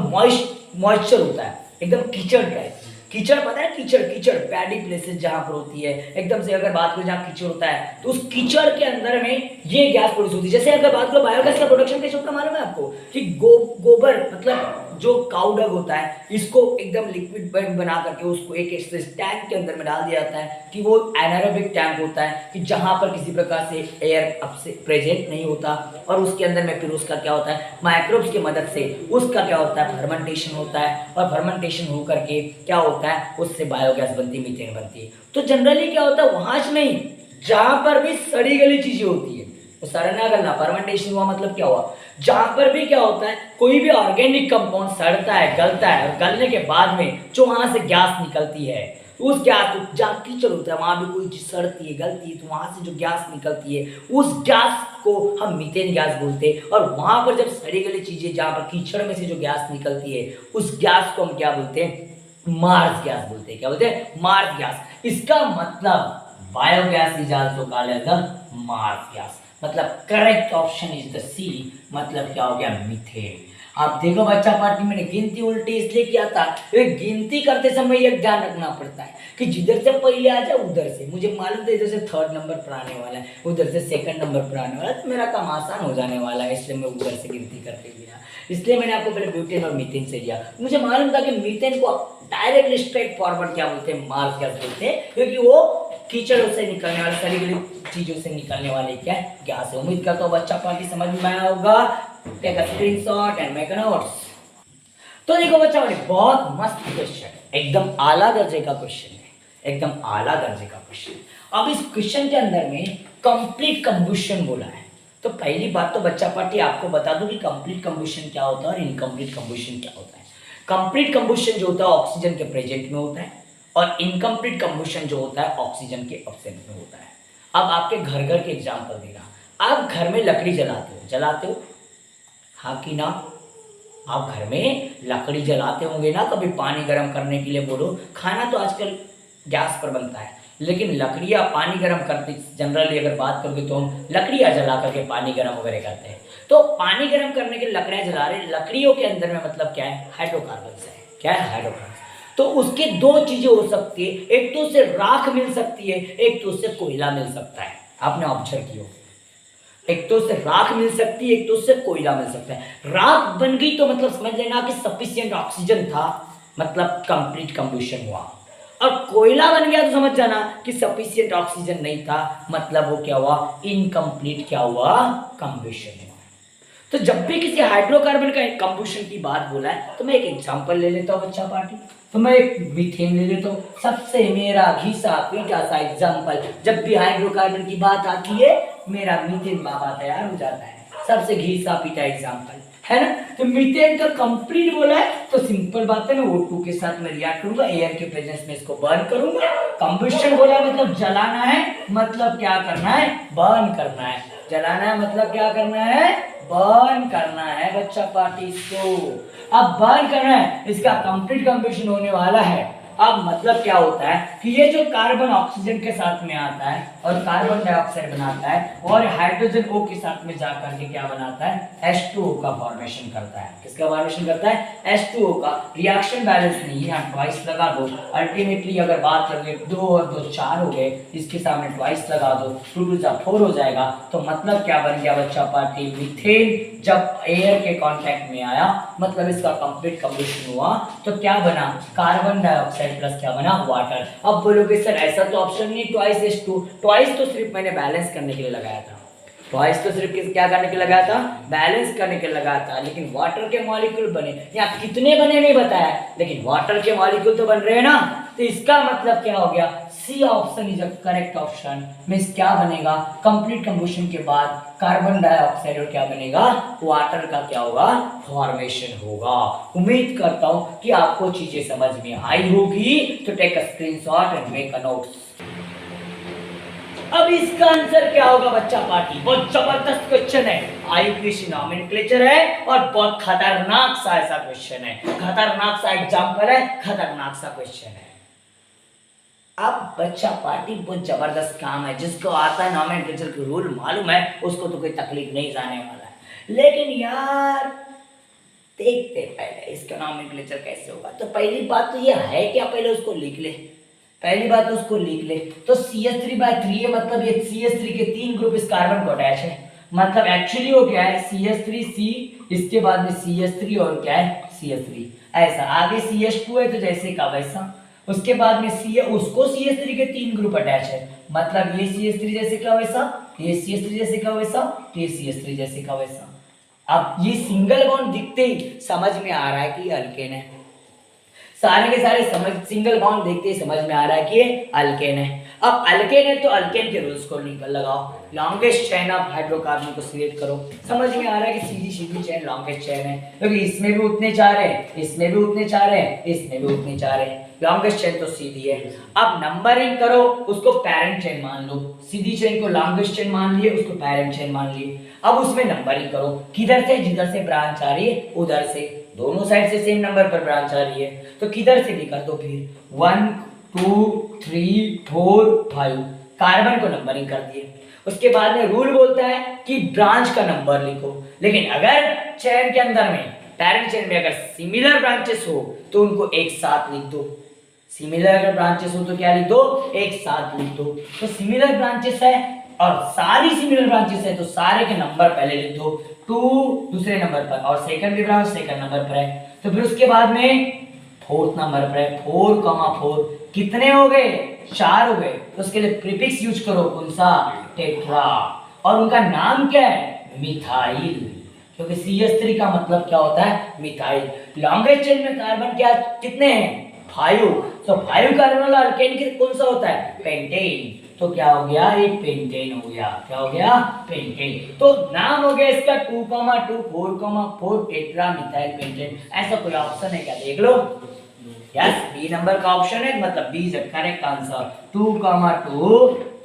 मॉइस्चर होता है, एकदम कीचड़ का है। कीचड़ पता है, कीचड़ कीचड़ पैडी प्लेसेस जहां पर होती है, एकदम से अगर बात करें जहां कीचड़ होता है तो उस कीचड़ के अंदर में ये गैस प्रोड्यूस होती है। जैसे अगर बात करो बायोगैस का प्रोडक्शन कैसे होता है मालूम है आपको, कि गोबर मतलब जो काउ डंग होता है, इसको एकदम लिक्विड बना करके उसको एक टैंक के अंदर में डाल दिया जाता है कि वो एनारोबिक टैंक होता है कि जहां पर किसी प्रकार से एयर अब से प्रेजेंट नहीं होता। और उसके अंदर में फिर उसका क्या होता है, माइक्रोब्स की मदद से उसका क्या होता है, फर्मेंटेशन होता है। और फर्मेंटेशन हो करके क्या होता है, उससे बायोगैस बनती है, मीथेन बनती है। तो जनरली क्या होता है, वहां से नहीं, जहां पर भी सड़ी गली चीजें होती है, तो सड़ना गलना फर्मेंटेशन हुआ, मतलब क्या हुआ, जहां पर भी क्या होता है, कोई भी ऑर्गेनिक कंपाउंड सड़ता है, गलता है, और गलने के बाद में जो वहां से गैस निकलती है, उस गैस को जहाँ कीचड़ होता है वहां भी कोई चीज सड़ती है, गलती है, तो वहां से जो गैस निकलती है उस गैस को हम मीथेन गैस बोलते हैं। और वहां पर जब सड़ी गली चीजें, जहां पर कीचड़ में से जो गैस निकलती है, उस गैस को हम क्या बोलते हैं, मार्स गैस बोलते हैं। क्या बोलते हैं, मार्स गैस। इसका मतलब biogas is also called as the marsh gas. मतलब correct option is the C. मतलब क्या हो गया, मीथेन। आप देखो बच्चा पार्टी, मैंने गिनती उल्टी इसलिए किया था, गिनती करते समय एक ध्यान रखना पड़ता है कि जिधर से पहले आ जाए उधर से। मुझे मालूम था इधर से 3rd नंबर पर आने वाला है, उधर से 2nd नंबर पर आने वाला है, तो मेरा काम आसान हो जाने वाला है, इसलिए मैं उधर से गिनती करके गया। इसलिए मैंने आपको पहले ब्यूटेन और मीथेन से दिया। मुझे मालूम था कि मीथेन को डायरेक्टली स्ट्रेट फॉरवर्ड क्या बोलते हैं, मार्स गैस बोलते हैं, क्योंकि वो कीचड़ों से निकलने वाले, सड़ी गली चीजों से निकलने वाले क्या गैस है। उम्मीद करता हूँ बच्चा पार्टी समझ में आया होगा। Take a screenshot and make a notes. तो देखो बच्चा पार्टी, बहुत मस्त क्वेश्चन, एकदम आला दर्जे का क्वेश्चन है, एकदम आला दर्जे का क्वेश्चन। अब इस क्वेश्चन के अंदर में कंप्लीट कंबुशन बोला है। तो पहली बात तो बच्चा पार्टी आपको बता दूं कि कंप्लीट कंबुशन क्या होता है और इनकम्प्लीट कंबुशन क्या होता है। कंप्लीट कंबुशन जो होता है ऑक्सीजन के प्रेजेंट में होता है, और इनकम्प्लीट कंबुशन जो होता है ऑक्सीजन के एब्सेंट में होता है। अब आपके घर घर के एग्जांपल देना, आप घर में लकड़ी जलाते हो हाँ कि ना, आप घर में लकड़ी जलाते होंगे ना, कभी पानी गर्म करने के लिए बोलो। खाना तो आजकल गैस पर बनता है, लेकिन लकड़ियाँ पानी गर्म करते, जनरली अगर बात करोगे तो हम लकड़ियाँ जला करके पानी गर्म वगैरह करते हैं। तो पानी गर्म करने के लिए लकड़ियाँ जला रहे, लकड़ियों के अंदर में मतलब क्या है, हाइड्रोकार्बन है। क्या है, हाइड्रोकार्बन। तो उसके दो चीजें हो सकती है, एक तो उससे राख मिल सकती है, एक तो उससे कोयला मिल सकता है। आपने ऑब्जर्व किया, एक तो उससे राख मिल सकती है, एक तो उससे कोयला मिल सकता है। राख बन गई तो मतलब समझ लेना कि सफिशिएंट ऑक्सीजन था, मतलब कंप्लीट कंबुशन हुआ। और कोयला बन गया तो समझ जाना कि सफिशिएंट ऑक्सीजन नहीं था, मतलब वो क्या हुआ, इनकम्प्लीट क्या हुआ, कंबुशन हुआ। तो जब भी किसी हाइड्रोकार्बन का कंबुशन की बात बोला है तो मैं एक एग्जांपल ले लेता हूँ बच्चा पार्टी। तो मैं एक मीथेन ले लेता हूँ, सबसे मेरा घिसा पीटा सा एग्जांपल। जब भी हाइड्रोकार्बन की बात आती है मेरा मीथेन बाबा तैयार हो जाता है, सबसे घिसा पीटा एग्जांपल है ना। तो मीथेन का कंप्लीट बोला है तो सिंपल बात है, मैं O2 के साथ में रिएक्ट करूंगा, एयर के प्रेजेंस में इसको बर्न करूंगा। कंबस्शन बोला मतलब जलाना है, मतलब क्या करना है, बर्न करना है। जलाना है मतलब क्या करना है, बर्न करना है बच्चा पार्टी इसको। अब बर्न करना है, इसका कंप्लीट कंबस्शन होने वाला है अब मतलब क्या होता है कि ये जो कार्बन ऑक्सीजन के साथ में आता है और कार्बन डाइऑक्साइड बनाता है और हाइड्रोजन O के साथ में जाकर के क्या बनाता है H2O का फॉर्मेशन करता है। किसका फॉर्मेशन करता है H2O का। रिएक्शन बैलेंस नहीं है, ट्वाइस लगा दो। अल्टीमेटली अगर बात करें 2 और 2 4 हो गए, इसके सामने ट्वाइस लगा दो, 2 2 जा 4 हो जाएगा। तो मतलब क्या बन गया बच्चा पार्टी, मीथेन जब एयर के कांटेक्ट में आया मतलब इसका कंप्लीट कंबशन हुआ तो क्या बना, कार्बन डाइऑक्साइड प्लस क्या बना, वाटर। अब बोलोगे सर ऐसा तो ऑप्शन नहीं ट्वाइस H2, ट्वाइस तो सिर्फ मैंने बैलेंस करने के लिए लगाया था, ट्वाइस तो सिर्फ क्या करने के लगाया था, बैलेंस करने के लगाया था। लेकिन वाटर के मॉलिक्यूल बने, यहाँ कितने बने नहीं बताया, लेकिन वाटर के मॉलिक्यूल तो बन रहे हैं ना। तो इसका मतलब क्या हो गया, C option is a correct option. Means क्या बनेगा, कंप्लीट कंबशन के बाद कार्बन डाइऑक्साइड और क्या बनेगा, वाटर का क्या होगा, फॉर्मेशन होगा। उम्मीद करता हूं कि आपको चीजें समझ में आई होगी। तो take a screenshot and make a note. अब इसका आंसर क्या होगा बच्चा पार्टी, बहुत जबरदस्त क्वेश्चन है, आईपीसी नॉमेनक्लेचर है और बहुत खतरनाक सा ऐसा क्वेश्चन है, खतरनाक सा एग्जांपल है, खतरनाक सा क्वेश्चन है। अब बच्चा पार्टी बहुत जबरदस्त काम है, जिसको आता है नॉमेनक्लेचर के रूल मालूम है उसको तो कोई तकलीफ नहीं जाने वाला है। लेकिन यार देखते पहले इसका नॉमेनक्लेचर कैसे होगा। तो पहली बात तो ये है कि आप पहले उसको लिख ले, पहली बात उसको लिख ले। तो CH3/3 है, मतलब ये CH3 के 3 ग्रुप इस कार्बन को अटैच है, मतलब एक्चुअली वो क्या है CH3C, इसके बाद में CH3 और क्या है CH3, ऐसा आगे CH2 है तो जैसे का वैसा, उसके बाद में C है उसको CH3 के 3 ग्रुप अटैच है, मतलब ये CH3 जैसे का वैसा, ये CH3 जैसे का वैसा, ये CH3 जैसे का वैसा। अब ये सिंगल बॉन्ड दिखते ही समझ में आ रहा है कि ये अल्केन है, सारे के सारे समझ सिंगल बॉन्ड देखते ही समझ में आ रहा है कि ये अल्केन है। अब अल्केन है तो अल्केन के रूल्स को निकल लगाओ, लॉन्गेस्ट चेन ऑफ हाइड्रोकार्बन को सिलेक्ट करो। समझ में आ रहा है कि सीधी सीधी चेन लॉन्गेस्ट चेन है, क्योंकि इसमें भी उतने चार है, इसमें भी उतने चार है, इसमें भी उतने चार है, लॉन्गेस्ट चेन तो सीधी है। अब नंबरिंग करो, उसको पैरेंट चेन मान लो, सीधी चेन को लॉन्गेस्ट चेन मान लिए, उसको पैरेंट चेन मान लिए। अब उसमें नंबरिंग करो, किधर से, जिधर से ब्रांच आ रही है उधर से, दोनों साइड से सेम नंबर पर ब्रांच आ रही है तो किधर से भी कर दो फिर 1 2 3 4 5, कार्बन को नंबरिंग कर दिए। उसके बाद में रूल बोलता है कि ब्रांच का नंबर लिखो, लेकिन अगर चेन के अंदर में पैरेंट चेन में अगर सिमिलर ब्रांचेस हो तो उनको एक साथ लिख दो, सिमिलर अगर ब्रांचेस हो तो क्या लिख दो, एक साथ लिख दो। तो सिमिलर ब्रांचेस है और सारी सिमिलर ब्रांचेस है तो सारे के नंबर पहले लिख दो, 2 दूसरे नंबर पर और सेकंड भी ब्रांच सेकंड नंबर पर है, तो फिर उसके बाद में फोर्थ नंबर पर है 4,4। कितने हो गए, 4 हो गए, तो उसके लिए प्रीफिक्स यूज करो, कौन सा, टेट्रा, और उनका नाम क्या है, मिथाइल, क्योंकि CH3 का मतलब क्या होता है, मिथाइल। लॉन्गेस्ट चेन में कार्बन क्या कितने हैं, 5, तो 5 कार्बन वाला अल्केन के कौन सा होता है, पेंटेन, तो क्या हो गया, एक पेंटेन हो गया, क्या हो गया, पेंटेन। तो नाम हो गया इसका 2,2 4,4 टेट्रा मिथाइल पेंटेन। ऐसा कोई ऑप्शन है क्या, देख लो, यस बी नंबर का ऑप्शन है, मतलब B is the correct answer. 2,2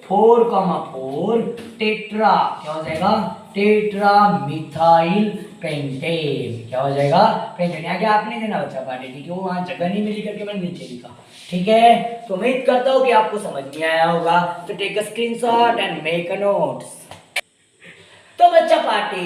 4,4 tetra, क्या हो जाएगा, टेट्रा मिथाइल पेंटेन, क्या हो जाएगा, पेंटेन। यहाँ क्या आपने देना बच्चा पार्टी, ठीक है, वो वहां जगह नहीं मिली करके मैंने नीचे लिखा, ठीक है। तो उम्मीद करता हूँ कि आपको समझ में आया होगा। तो take a screenshot and make a notes. तो बच्चा पार्टी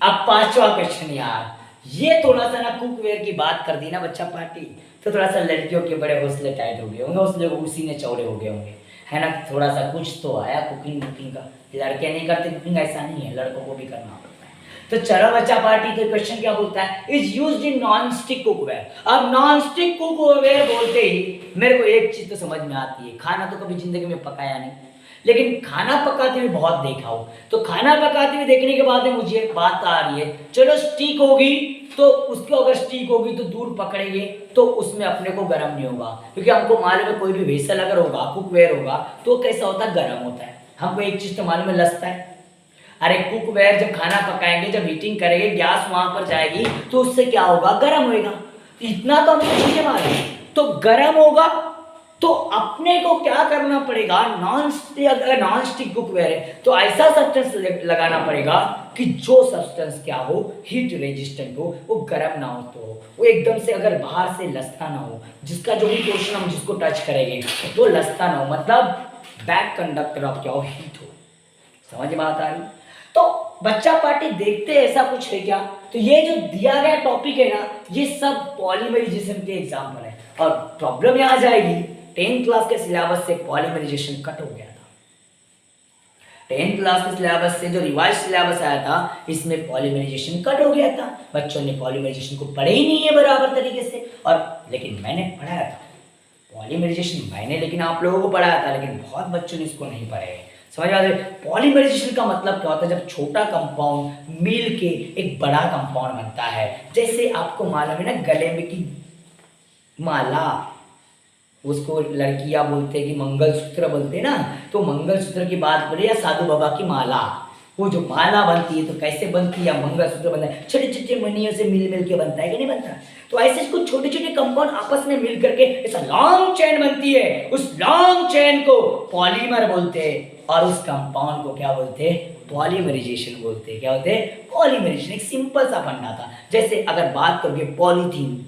अब 5वां क्वेश्चन यार, ये थोड़ा सा ना कुकवेयर की बात कर दी ना बच्चा पार्टी, तो थोड़ा सा लड़कियों के बड़े हौसले टाइट हो गए होंगे, हौसले उसी ने चौड़े हो गए होंगे, है ना। थोड़ा सा कुछ तो आया कुकिंग का, लड़के नहीं करते कुकिंग, ऐसा नहीं है, लड़कों को भी करना पड़ता है। तो चलो बच्चा पार्टी, तो क्वेश्चन क्या बोलता है, is used in non stick cookware. अब नॉन स्टिक कुकवेयर बोलते ही मेरे को एक चीज तो समझ में आती है, खाना तो कभी जिंदगी में पकाया नहीं, लेकिन खाना पकाते हुए बहुत देखा हो। तो खाना पकाते हुए देखने के बाद में मुझे बात आ रही है, चलो स्टिक होगी तो उसको अगर स्टिक होगी तो दूर पकड़ेंगे तो उसमें अपने को गर्म नहीं होगा, क्योंकि हमको मालूम है कोई भी वेसल अगर होगा, कुकवेयर होगा, तो कैसा होता है, गर्म होता है। हमको एक चीज तो मालूम है, लसता है। अरे कुकवेयर जब खाना पकाएंगे, जब हीटिंग करेंगे, गैस वहां पर जाएगी तो उससे क्या होगा, गर्म होगा। इतना तो हमको चीजें मालूम है, तो गर्म होगा तो अपने को क्या करना पड़ेगा, अगर नॉन स्टिक कुकवेयर है तो ऐसा सब्सटेंस लगाना पड़ेगा कि जो सब्सटेंस क्या हो, हीट रेजिस्टेंट हो, वो गर्म ना हो, तो वो एकदम से अगर बाहर से लसता ना हो, जिसका जो भी पोर्शन हम जिसको टच करेंगे तो लसता ना हो, मतलब बैक कंडक्टर ऑफ क्या हो, हीट हो। समझ में आता है? तो बच्चा पार्टी देखते ऐसा कुछ है क्या? तो ये जो दिया गया टॉपिक है ना, ये सब पॉलीमराइजेशन के एग्जाम्पल है। और प्रॉब्लम यहाँ जाएगी, 10th क्लास के सिलेबस से पॉलीमराइजेशन कट हो गया था। 10th क्लास के सिलेबस से जो रिवाइज सिलेबस आया था, इसमें पॉलीमराइजेशन कट हो गया था। बच्चों ने पॉलीमराइजेशन को पढ़े ही नहीं है बराबर तरीके से। और लेकिन मैंने पढ़ाया था पॉलीमराइजेशन, मैंने लेकिन आप लोगों को पढ़ाया था, लेकिन बहुत बच्चों ने इसको नहीं पढ़े। समझ आ रही? पॉलीमराइजेशन का मतलब क्या होता है? जब छोटा कंपाउंड मिल के एक बड़ा कंपाउंड बनता है। जैसे आपको मालूम है ना, गले में की माला, उसको लड़कियां बोलते हैं कि मंगलसूत्र बोलते हैं ना, तो मंगलसूत्र की बात बोले या साधु बाबा की माला, वो जो माला बनती है तो कैसे बनती है, या मंगलसूत्र बनता है छोटे छोटे मणियों से मिल मिल के बनता है कि नहीं बनता? तो ऐसे कुछ छोटे छोटे कंपाउंड आपस में मिल करके ऐसा लॉन्ग चेन बनती है। उस लॉन्ग चेन को पॉलीमर बोलते हैं, और उस कंपाउंड को क्या बोलते हैं? पॉलीमराइजेशन बोलते हैं। क्या होते हैं? पॉलीमराइजेशन। एक सिंपल सा फंडा था। जैसे अगर बात करोगे पॉलीथीन,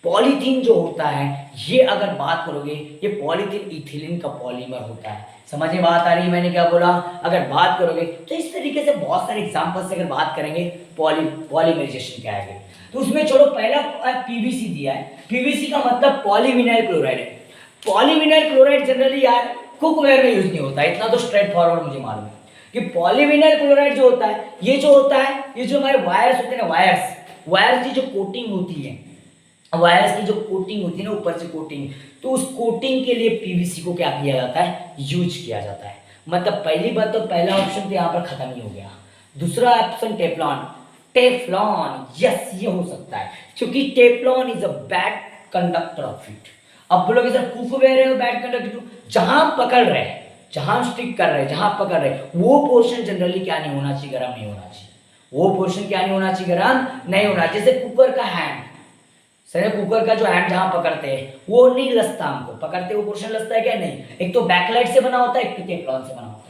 पॉलीथीन जो होता है, ये अगर बात करोगे, ये पॉलीथीन इथिलीन का पॉलीमर होता है। समझ में बात आ रही है मैंने क्या बोला? अगर बात करोगे तो इस तरीके से बहुत सारे एग्जांपल से अगर बात करेंगे पॉलीमराइजेशन क्या है, तो उसमें छोड़ो, पहला पीवीसी दिया है। पीवीसी का मतलब पॉलीविनाइल क्लोराइड है। पॉलीविनाइल क्लोराइड जनरली यार कुकवेयर में यूज नहीं होता है, इतना तो स्ट्रेट फॉरवर्ड मुझे मालूम है कि पॉलीविनाइल क्लोराइड जो होता है, ये जो होता है, ये जो हमारे वायर्स होते हैं ना, वायर्स की जो कोटिंग होती है, वायर्स की जो कोटिंग होती है ना, ऊपर से कोटिंग, तो उस कोटिंग के लिए पीवीसी को क्या किया जाता है? यूज किया जाता है। मतलब पहली बात तो पहला ऑप्शन तो यहाँ पर खत्म ही हो गया। दूसरा ऑप्शन टेफ्लॉन। टेफ्लॉन, यस, ये हो सकता है, क्योंकि Teflon is a bad conductor of heat. अब बोलोगे सर कुकवेयर है बैड कंडक्टर, जहां पकड़ रहे, जहां स्टिक कर रहे, जहां पकड़ रहे, वो पोर्शन जनरली क्या नहीं होना चाहिए? गर्म नहीं होना चाहिए। वो पोर्शन क्या नहीं होना चाहिए? गर्म नहीं होना। जैसे कुकर का हैंड, सर कुकर का जो हैंड जहां पकड़ते हैं वो नहीं लसता, हमको पकड़ते वो पोर्शन लसता है क्या? नहीं। एक तो बैकलाइट से बना होता है, एक तो टेफ्लॉन से बना होता है।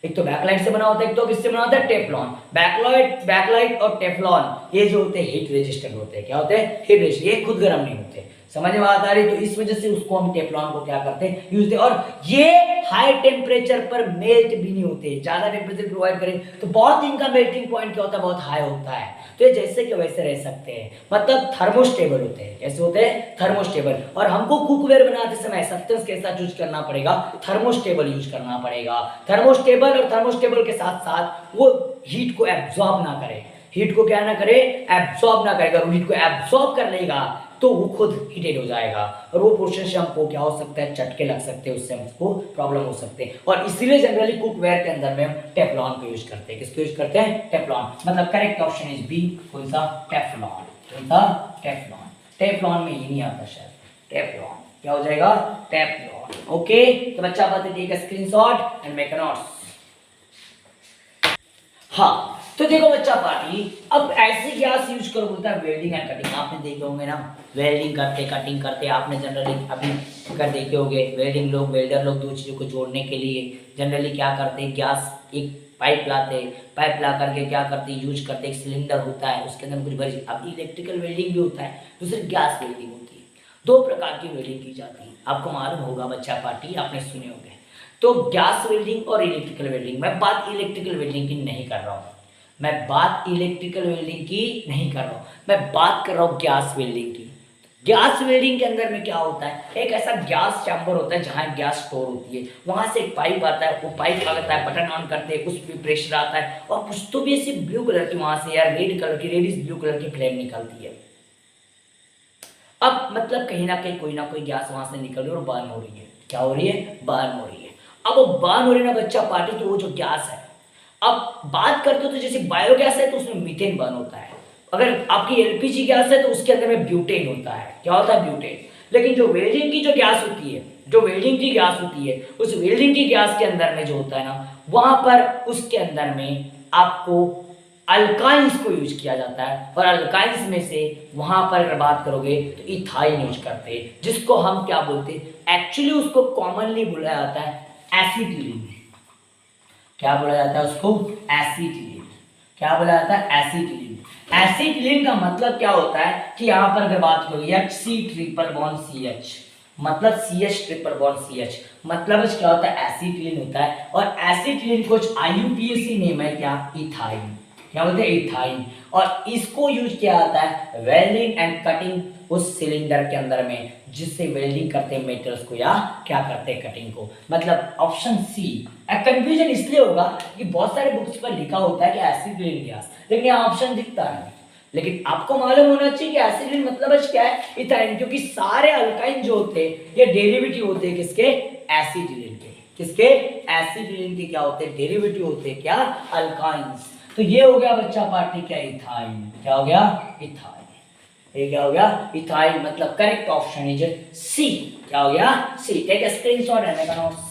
एक तो बैकलाइट से बना होता है, एक तो किससे बना होता है? टेफ्लॉन। बैकलाइट और टेफ्लॉन ये जो होते हैं हीट रेजिस्टेंट होते हैं। क्या होते हैं? Heat resistant. ये खुद गर्म नहीं होते। समझ में बात आ रही? तो इस वजह से उसको हम टेफ्लॉन को क्या करते हैं? यूज करते हैं। और ये हाई टेम्परेचर पर मेल्ट भी नहीं होते। ज्यादा टेम्परेचर प्रोवाइड करें तो बहुत इनका मेल्टिंग पॉइंट क्या होता है? बहुत हाई होता है। तो ये जैसे कि वैसे रह सकते हैं, मतलब थर्मोस्टेबल होते हैं। कैसे होते हैं? थर्मोस्टेबल। और हमको कुकवेयर बनाते समय सब्सटेंस कैसा यूज करना पड़ेगा? थर्मोस्टेबल यूज करना पड़ेगा। थर्मोस्टेबल, और थर्मोस्टेबल के साथ साथ वो हीट को एब्जॉर्ब ना करे। हीट को क्या ना करे? एब्जॉर्ब ना करेगा। हीट को एब्जॉर्ब कर लेगा तो वो खुद हीटेड हो जाएगा, और वो पोर्शन से हमको क्या हो सकता है? चटके लग सकते हैं, उससे हमको प्रॉब्लम हो सकते हैं। और इसीलिए जनरली कुकवेयर के अंदर में हम टेफ्लॉन को यूज करते हैं। किसको यूज करते हैं? टेफ्लॉन। मतलब करेक्ट ऑप्शन इज बी। कौन सा? टेफ्लॉन। कौन सा? टेफ्लॉन। टेफ्लॉन में ही नहीं आता शायद। टेफ्लॉन क्या हो जाएगा? टेफ्लॉन। ओके, तो बच्चा बात take a screenshot and make a notes. हाँ, तो देखो बच्चा पार्टी, अब ऐसे गैस यूज करो बोलता है वेल्डिंग एंड कटिंग। आपने देखे होंगे ना, वेल्डिंग करते कटिंग करते, आपने जनरली अभी कर देखे होंगे। वेल्डिंग लोग, वेल्डर लोग दो चीज़ों को जोड़ने के लिए जनरली क्या करते हैं? गैस एक पाइप लाते, पाइप ला करके क्या करते? यूज करते। एक सिलेंडर होता है, उसके अंदर कुछ भरी। अब इलेक्ट्रिकल वेल्डिंग भी होता है, दूसरी गैस वेल्डिंग होती है। दो प्रकार की वेल्डिंग की जाती है, आपको मालूम होगा बच्चा पार्टी, आपने सुने होंगे। तो गैस वेल्डिंग और इलेक्ट्रिकल वेल्डिंग, मैं बात इलेक्ट्रिकल वेल्डिंग की नहीं कर रहा हूँ, मैं बात इलेक्ट्रिकल वेल्डिंग की नहीं कर रहा हूँ, मैं बात कर रहा हूँ गैस वेल्डिंग की। गैस वेल्डिंग के अंदर में क्या होता है? एक ऐसा गैस चैम्बर होता है जहाँ गैस स्टोर होती है, वहां से एक पाइप आता है, वो पाइप आता है, बटन ऑन करते हैं, उस पर प्रेशर आता है, और कुछ तो भी ऐसी ब्लू कलर की वहां से, यार रेड कलर की, रेडिश ब्लू कलर की फ्लेम निकलती है। अब मतलब कहीं ना कहीं कोई ना कोई गैस वहां से निकल रही है और बर्न हो रही है। क्या हो रही है? बर्न हो रही है। अब वो बर्न हो रही है ना बच्चा पार्टी, तो वो जो गैस है, अब बात करते हो तो जैसे बायोगैस है तो उसमें मीथेन बर्न होता है। अगर आपकी एलपीजी गैस है तो उसके अंदर में ब्यूटेन होता है। क्या होता है? ब्यूटेन। लेकिन जो वेल्डिंग की जो गैस होती है, जो वेल्डिंग की गैस होती है, उस वेल्डिंग की गैस के अंदर में जो होता है ना, वहां पर उसके अंदर में आपको अल्काइंस को यूज किया जाता है, और अल्काइंस में से वहां पर अगर बात करोगे तो इथाइन यूज करते हैं, जिसको हम क्या बोलते हैं, एक्चुअली उसको कॉमनली बोला जाता है एसिटिलीन। क्या बोला जाता है उसको, एसिटिलीन। क्या बोला जाता है, एसिटिलीन। एसिटिलीन का मतलब क्या होता है कि यहाँ पर अगर बात करोगे HC ट्रिपल बॉन्ड CH, मतलब CH ट्रिपल बॉन्ड CH, मतलब क्या होता है, एसिटिलीन होता है। और एसिटिलीन कुछ IUPAC नेम है क्या, इथाइन। क्या बोलते हैं, इथाइन। और इसको यूज किया जाता है वेल्डिंग एंड कटिंग उस सिलेंडर के अंदर में, जिससे वेल्डिंग करते हैं मेटल्स को, या क्या करते हैं, कटिंग को। मतलब ऑप्शन सी। कंफ्यूजन इसलिए होगा कि बहुत सारे बुक्स पर लिखा होता है कि एसिटिलीन गैस, लेकिन यहाँ ऑप्शन दिखता है। लेकिन आपको मालूम होना चाहिए कि एसिटिलीन मतलब क्या है, इथाइन, क्योंकि सारे अल्काइन जो होते हैं ये डेरिवेटिव होते हैं किसके, एसिटिलीन के। किसके, एसिटिलीन के क्या होते हैं, डेरिवेटिव होते हैं क्या, अल्काइंस। तो ये हो गया बच्चा पार्टी क्या, इथाइन। क्या हो गया, इथाइन। ये क्या हो गया, इथाइन। मतलब करेक्ट ऑप्शन इज सी। क्या हो गया, सी। टेक स्क्रीनशॉट रहने का नोट्स।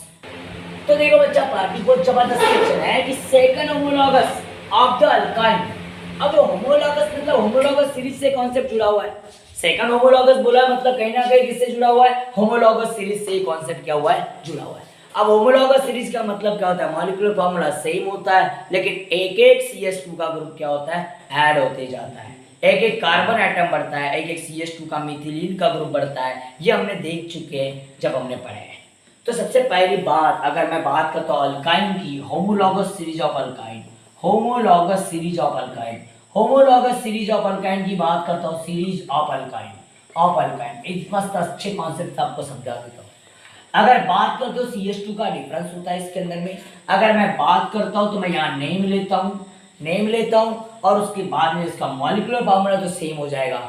तो देखो बच्चा पार्टी बहुत जबरदस्त क्वेश्चन है कि second homologous of the alkyne. अब होमोलॉगस मतलब होमोलॉगस सीरीज से कॉन्सेप्ट जुड़ा हुआ है। सेकंड होमोलॉगस बोला मतलब कहीं ना कहीं किससे जुड़ा हुआ है, होमोलॉगस सीरीज से कॉन्सेप्ट क्या हुआ है, जुड़ा हुआ है। अब होमोलॉगस सीरीज का मतलब क्या होता है, मॉलिक्यूलर फार्मूला सेम होता है, लेकिन एक एक CH2 का ग्रुप क्या होता है, ऐड होते जाता है। एक एक कार्बन एटम बढ़ता है, एक एक CH2 का मिथिलीन का ग्रुप बढ़ता है। ये हमने देख चुके हैं जब हमने पढ़े हैं। तो सबसे पहली बात अगर मैं बात करता हूँ अल्काइन की, homologous series of alkyne, homologous series of alkyne, homologous series of alkyne की बात करता हूँ, series of alkyne, of alkyne. एक मस्त अच्छे कॉन्सेप्ट आपको समझा देता हूँ। अगर बात करते हो CH2 का डिफरेंस होता है इसके अंदर में। अगर मैं बात करता हूँ तो मैं यहाँ नेम लेता हूँ, नेम लेता हूँ, और उसके बाद में इसका मॉलिक्यूलर फार्मूला तो सेम हो जाएगा।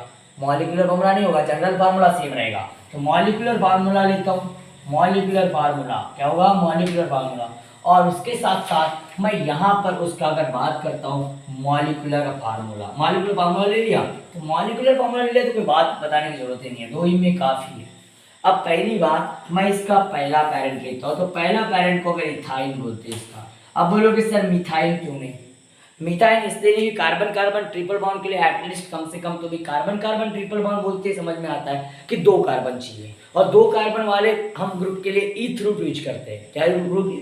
मॉलिक्यूलर फार्मूला नहीं होगा, जनरल फार्मूला सेम रहेगा। तो मॉलिक्यूलर फार्मूला लेता हूँ, मॉलिक्यूलर फार्मूला क्या होगा, मॉलिक्यूलर फार्मूला। और उसके साथ साथ मैं यहाँ पर उसका अगर बात करता हूँ मॉलिक्यूलर फार्मूला, मॉलिक्यूलर फार्मूला ले लिया। तो मॉलिक्यूलर फार्मूला ले लिया तो कोई बात बताने की जरूरत ही नहीं है, दो ही में काफी है। अब पहली बात मैं इसका पहला पैरेंट लेता हूँ, तो पहला पैरेंट को अगर इथाइन बोलते हैं इसका। अब बोलोगे सर मिथाइल क्यों नहीं, मिथाइल इसलिए कि कार्बन कार्बन ट्रिपल बॉन्ड के लिए एटलीस्ट कम से कम तो भी कार्बन कार्बन ट्रिपल बॉन्ड बोलते ही समझ में आता है कि दो कार्बन चाहिए, और दो कार्बन वाले हम ग्रुप के लिए ईथ रूट यूज करते हैं। क्या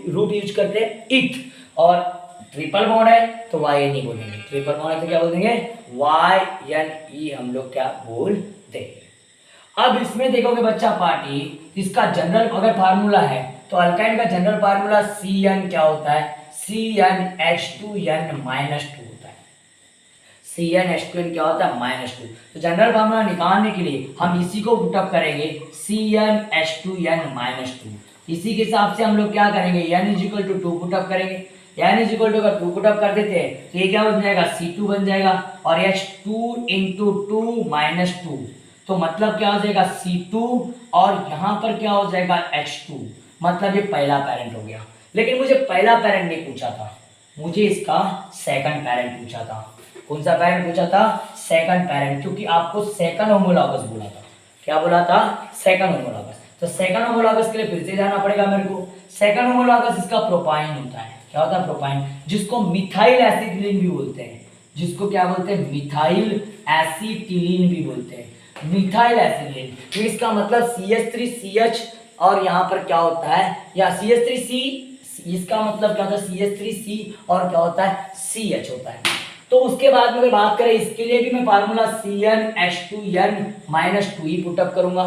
रूट यूज करते हैं, ईथ। और ट्रिपल बॉन्ड है तो वाई नहीं बोलेंगे, ट्रिपल बॉन्ड है तो क्या बोलेंगे, YNE हम लोग क्या बोलते हैं। अब इसमें देखोगे बच्चा पार्टी, इसका जनरल अगर फार्मूला है तो अल्काइन का जनरल फार्मूला CN क्या होता है, CnH2n -2 होता है। CnH2n क्या होता है, -2। तो जनरल फार्मूला निकालने के लिए हम इसी को पुटअप करेंगे, CnH2n -2। इसी के हिसाब से हम लोग क्या करेंगे, n = 2 पुटअप करेंगे। n = 2 पुटअप कर देते हैं तो ये क्या बन जाएगा, C2 बन जाएगा, और H2 × 2 - 2, तो मतलब क्या हो जाएगा C2, और यहाँ पर क्या हो जाएगा H2। मतलब ये पहला पैरेंट हो गया। लेकिन मुझे पहला पैरेंट नहीं पूछा था, मुझे इसका सेकंड पैरेंट पूछा था। कौन सा पैरेंट पूछा था, सेकंड पैरेंट, क्योंकि आपको सेकंड होमोलॉगस बोला था। क्या बोला था, सेकंड होमोलॉगस। तो सेकंड होमोलॉगस के लिए फिर से जाना पड़ेगा मेरे को। सेकंड होमोलॉगस इसका प्रोपाइन होता है। क्या होता है, प्रोपाइन, जिसको मिथाइल एसिटिलीन भी बोलते हैं। जिसको क्या बोलते हैं, मिथाइल एसिटिलीन भी बोलते हैं, मिथाइल एसिटिलीन। तो इसका मतलब CH3CH, और यहाँ पर क्या होता है, या CH3C, इसका मतलब क्या होता है CH3C, और क्या होता है CH होता है। तो उसके बाद में बात करें इसके लिए भी मैं फार्मूला CnH2n -2 ही पुटअप करूंगा।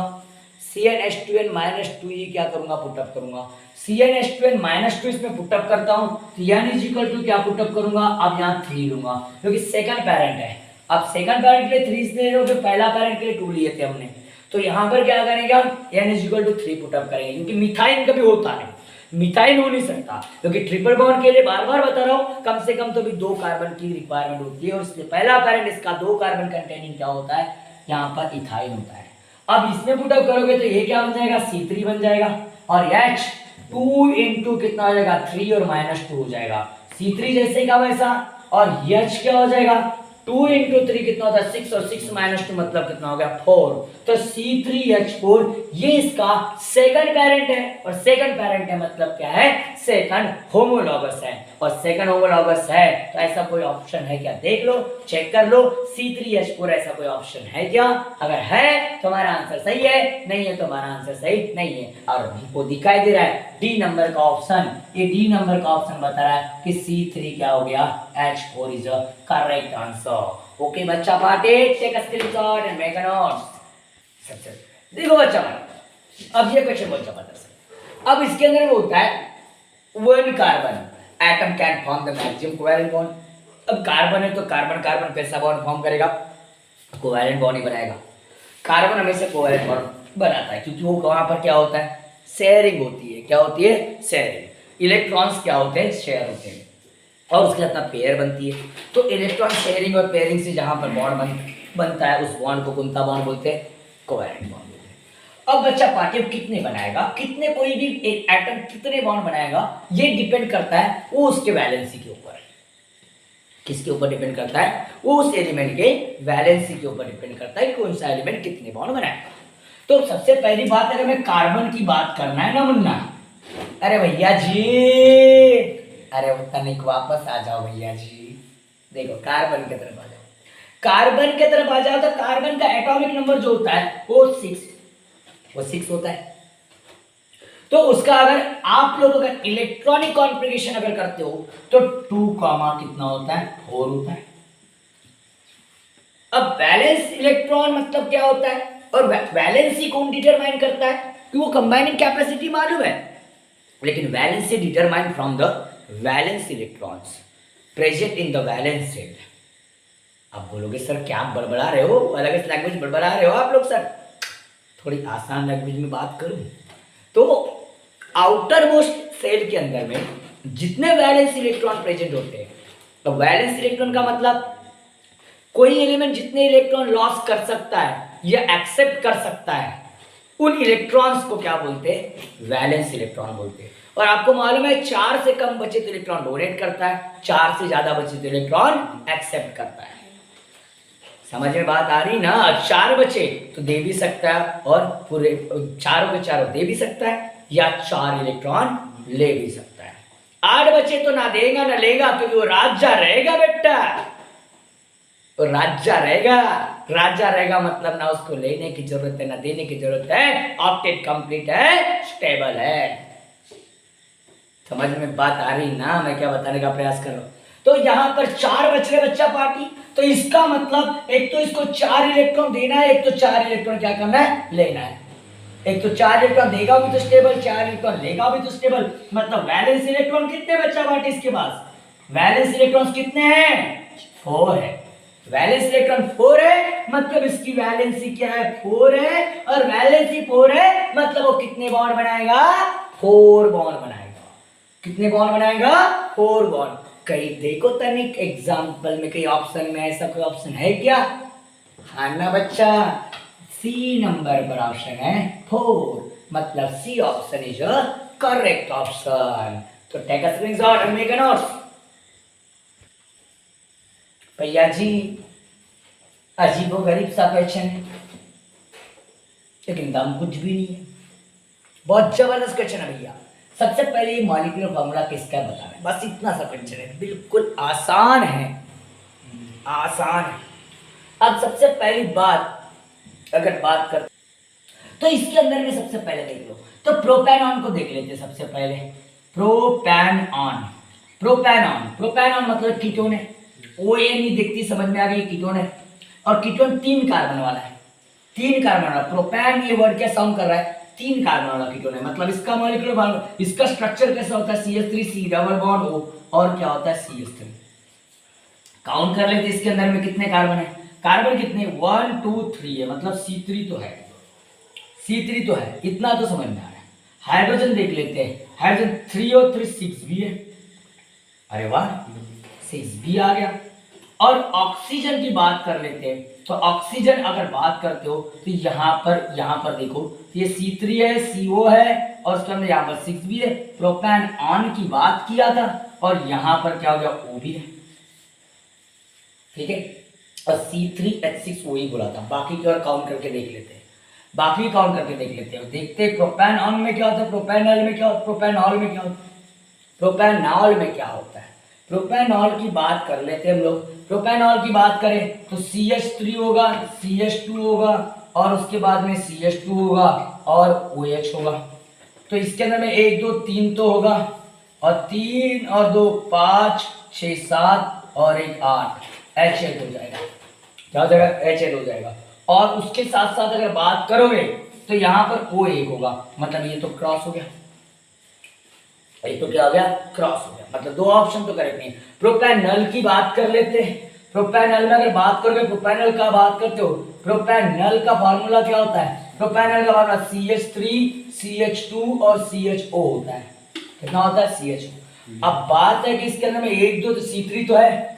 CnH2n -2 ही क्या करूंगा, पुटअप करूंगा। CnH2n -2 इसमें पुटअप करता हूं तो n = क्या पुटअप करूंगा, अब यहाँ 3 लूंगा क्योंकि सेकंड पैरेंट है। अब सेकंड पैरेंट के लिए 3 इसलिए ले रहे हो, पहला पैरेंट के लिए 2 लिए थे हमने। तो यहाँ पर क्या करेंगे हम, n = 3 पुटअप करेंगे, क्योंकि मिथाइल कभी होता नहीं, मिथाइल हो नहीं सकता, क्योंकि ट्रिपल बॉन्ड के लिए बार बार बता रहा हूँ कम से कम तो भी 2 कार्बन की रिक्वायरमेंट होती है, और इसलिए पहला पैरेंट इसका 2 कार्बन कंटेनिंग क्या होता है, यहाँ पर इथाइल होता है। अब इसमें पुटअप करोगे तो ये क्या बन जाएगा, C3 बन जाएगा, और H2 × कितना हो जाएगा, 3 और -2 हो जाएगा। C3 जैसे का वैसा, और H क्या हो जाएगा, 2 इंटू 3 कितना होता है 6 और 6 माइनस 2 मतलब कितना हो गया 4। तो C3H4 ये इसका सेकंड पेरेंट है और सेकंड पेरेंट है मतलब क्या है सेकंड होमोलॉगस है और सेकंड होमोलॉगस है तो ऐसा कोई ऑप्शन है क्या देख लो चेक कर लो C3H4 ऐसा कोई ऑप्शन है क्या अगर है तो हमारा आंसर सही है नहीं है तो हमारा आंसर सही नहीं है और वो दिखाई दे रहा है डी नंबर का ऑप्शन ये डी नंबर का ऑप्शन बता रहा है कि C3 क्या हो गया H4 is a correct answer. Okay बच्चा party take a screenshot and make a notes. सबसे देखो बच्चा अब ये क्वेश्चन बहुत जबरदस्त है। अब इसके अंदर वो होता है one carbon atom can form the maximum covalent bond. अब कार्बन है तो कार्बन कार्बन कैसा बॉन्ड फॉर्म करेगा कोवैलेंट बॉन्ड ही बनाएगा। कार्बन हमेशा कोवैलेंट बॉन्ड बनाता है क्योंकि वो वहां पर क्या होता है शेयरिंग होती है। क्या होती है शेयरिंग। इलेक्ट्रॉन्स क्या होते हैं शेयर होते हैं और उसके साथ पेयर बनती है। तो इलेक्ट्रॉन शेयरिंग और पेयरिंग से जहां पर बॉन्ड बनता है उस बॉन्ड को कौन सा बॉन्ड बोलते हैं कोवैलेंट बॉन्ड बोलते हैं। अब बच्चा पार्टी कितने बनाएगा कितने कोई भी एक एटम कितने बॉन्ड बनाएगा ये डिपेंड करता है वो उसके वैलेंसी के ऊपर। किसके ऊपर डिपेंड करता है वो उस एलिमेंट के वैलेंसी के ऊपर डिपेंड करता है कि कौन सा एलिमेंट कितने बॉन्ड बनाएगा। तो सबसे पहली बात अगर मैं कार्बन की बात करना है ना मुन्ना अरे भैया जी अरे वो तनिक वापस आ जाओ भैया जी। देखो कार्बन की तरफ आ जाओ कार्बन की तरफ आ जाओ तो कार्बन का एटॉमिक नंबर जो होता है वो 6 होता है। तो उसका अगर आप लोग अगर इलेक्ट्रॉनिक कॉन्फ़िगरेशन अगर करते हो तो 2 कितना होता है 4 होता है। अब वैलेंस इलेक्ट्रॉन मतलब क्या होता है और वैलेंसी कौन डिटरमाइन करता है कि वो कंबाइनिंग कैपेसिटी मालूम है लेकिन valency determine from the valence electrons present in the valence shell. आप बोलोगे सर क्या आप बड़बड़ा रहे हो अलग लैंग्वेज बड़बड़ा रहे हो आप लोग सर थोड़ी आसान लैंग्वेज में बात करूं तो आउटर मोस्ट सेल के अंदर में जितने वैलेंस इलेक्ट्रॉन प्रेजेंट होते हैं तो वैलेंस इलेक्ट्रॉन का मतलब कोई एलिमेंट जितने इलेक्ट्रॉन लॉस कर सकता है या एक्सेप्ट कर सकता है उन इलेक्ट्रॉन्स को क्या बोलते हैं वैलेंस इलेक्ट्रॉन बोलते हैं। और आपको मालूम है 4 से कम बचे तो इलेक्ट्रॉन डोनेट करता है 4 से ज्यादा बचे तो इलेक्ट्रॉन एक्सेप्ट करता है। समझ में बात आ रही ना 4 बचे तो दे भी सकता है और पूरे चारों के चारों दे भी सकता है या 4 इलेक्ट्रॉन ले भी सकता है। 8 बचे तो ना देगा ना लेगा क्योंकि वो राजा रहेगा बेटा तो राजा रहेगा मतलब ना उसको लेने की जरूरत है ना देने की जरूरत है ऑक्टेट कंप्लीट है स्टेबल है। समझ में बात आ रही ना मैं क्या बताने का प्रयास कर रहा हूं। तो यहां पर 4 बच रहे बच्चा पार्टी तो इसका मतलब एक तो इसको 4 इलेक्ट्रॉन देना है एक तो 4 इलेक्ट्रॉन क्या करना है लेना है। एक तो 4 इलेक्ट्रॉन देगा भी तो स्टेबल 4 इलेक्ट्रॉन लेगा भी तो स्टेबल मतलब वैलेंस इलेक्ट्रॉन कितने बच्चा पार्टी इसके पास वैलेंस इलेक्ट्रॉन कितने हैं 4 है। वैलेंस इलेक्ट्रॉन 4 है मतलब इसकी वैलेंसी क्या है 4 है और वैलेंसी 4 है मतलब वो कितने बॉन्ड बनाएगा 4 बॉन्ड बनाएगा। कितने बॉन्ड बनाएगा 4 बॉन्ड। कहीं देखो तनिक एग्जांपल में कहीं ऑप्शन में ऐसा कोई ऑप्शन है क्या हाँ ना बच्चा सी नंबर पर ऑप्शन है 4 मतलब C option is a correct option. तो take a screenshot and make a note. भैया जी अजीबोगरीब सा क्वेश्चन है लेकिन दम कुछ भी नहीं है बहुत जबरदस्त क्वेश्चन है भैया। सबसे पहले मॉलिक्यूलर फॉर्मूला किसका है बताना है बस इतना सा क्वेश्चन है बिल्कुल आसान है आसान है। अब सबसे पहली बात अगर बात कर तो इसके अंदर में सबसे पहले देख लो तो प्रोपैनॉन को देख लेते सबसे पहले प्रोपैनॉन मतलब कीटोन है ओ ए नहीं दिखती समझ में आ गई कीटोन है और कीटोन 3 कार्बन वाला है 3 कार्बन वाला प्रोपैन ये वर्ड क्या साउंड कर रहा है 3 कार्बन वाला कीटोन है मतलब इसका मॉलिक्यूलर फॉर्मूला इसका स्ट्रक्चर कैसा होता है CH3 डबल बॉन्ड O और क्या होता है CH3। काउंट कर लेते इसके अंदर में कितने कार्बन है कार्बन कितने 1 2 3 है मतलब C3 तो है इतना तो समझ में आ रहा है। हाइड्रोजन देख लेते हैं हाइड्रोजन 3 और 3 6 भी है अरे वाह 6 भी आ गया। और ऑक्सीजन की बात कर लेते हैं तो ऑक्सीजन अगर बात करते हो तो यहाँ पर देखो ये C3 है CO है और उसके अंदर यहाँ पर 6 भी है। प्रोपैन ऑन की बात किया था और यहाँ पर क्या हो गया O भी है ठीक है। और C3H6 वही बोला था, बाकी की और काउंट करके देख लेते हैं, बाकी काउंट करके देख लेते हैं, देखते हैं प्रोपेनॉन में क्या होता है, प्रोपेनॉल में क्या होता है, प्रोपेनॉल में क्या होता है, प्रोपेनॉल में क्या होता है। प्रोपेनॉल की बात कर लेते हैं हम लोग। प्रोपेनॉल की बात करें तो CH3 होगा, CH2 होगा और उसके बाद में CH2 होगा और OH होगा। तो इसके अंदर में 1 2 3 तो होगा और 3 और 2 5 6 7 और 1 8 HL हो जाएगा। क्या हो जाएगा? HL हो जाएगा। और उसके साथ साथ अगर बात करोगे तो यहाँ पर O1 होगा, मतलब ये तो क्रॉस हो गया, ये तो क्या हो गया? क्रॉस हो गया। मतलब दो ऑप्शन तो करेक्ट नहीं। प्रोपेनॉल की बात कर लेते हैं। प्रोपेनॉल में अगर बात करोगे, प्रोपेनॉल का बात करते हो, प्रोपेनॉल का फार्मूला क्या होता है? प्रोपेनॉल का फार्मूला CH3 CH2 और CHO होता है। कितना होता है? CHO। अब बात है कि इसके अंदर में 1 2 तो C3 तो है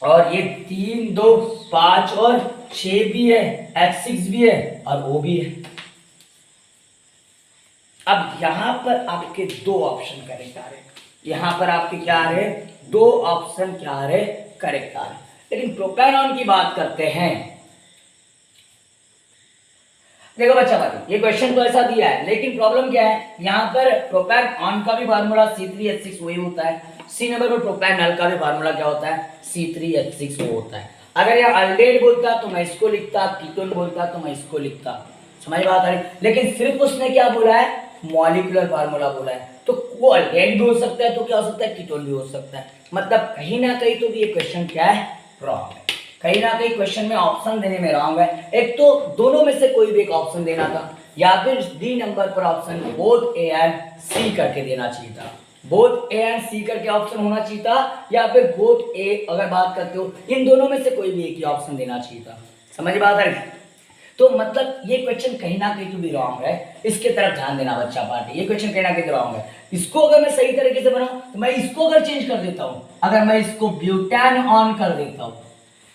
और ये 3 2 5 और 6 भी है, H6 भी है और O भी है। अब यहां पर आपके दो ऑप्शन करेक्ट आ रहे, यहां पर आपके क्या आ रहे? दो ऑप्शन क्या आ रहे? करेक्ट आ रहे। लेकिन प्रोपेनॉन की बात करते हैं। देखो बच्चा भाई, ये क्वेश्चन तो ऐसा दिया है, लेकिन प्रॉब्लम क्या है, यहाँ पर प्रोपेनॉन का भी फार्मूला C3H6 वही होता है। सी नंबर पर प्रोपेनॉल का भी फार्मूला क्या होता है? C3H6 वो होता है। अगर यह अल्डेड बोलता तो मैं इसको लिखता, कीटोन बोलता तो मैं इसको लिखता। समझ बात आ रही? लेकिन सिर्फ उसने क्या बोला है? मॉलिक्यूलर फार्मूला बोला है। तो वो अल्डेड भी हो सकता है, तो क्या हो सकता है? कीटोन भी हो सकता है। मतलब कहीं ना कहीं तो भी ये क्वेश्चन क्या है? रॉन्ग है। कहीं ना कहीं क्वेश्चन में ऑप्शन देने में रॉन्ग है। एक तो दोनों में से कोई भी एक ऑप्शन देना था, या फिर डी नंबर पर ऑप्शन बोथ ए एंड सी करके देना चाहिए था। बोथ ए एंड सी करके ऑप्शन होना चाहिए था, या फिर बोथ ए अगर बात करते हो, इन दोनों में से कोई भी एक ही ऑप्शन देना चाहिए था। समझ बात है? तो मतलब ये क्वेश्चन कहीं ना कहीं तो भी रॉन्ग है। इसके तरफ ध्यान देना बच्चा पार्टी, ये क्वेश्चन कहीं ना कहीं रॉन्ग है। इसको अगर मैं सही तरीके से बनाऊं तो मैं इसको अगर चेंज कर देता हूं, अगर मैं इसको ब्यूटेन ऑन कर देता हूं,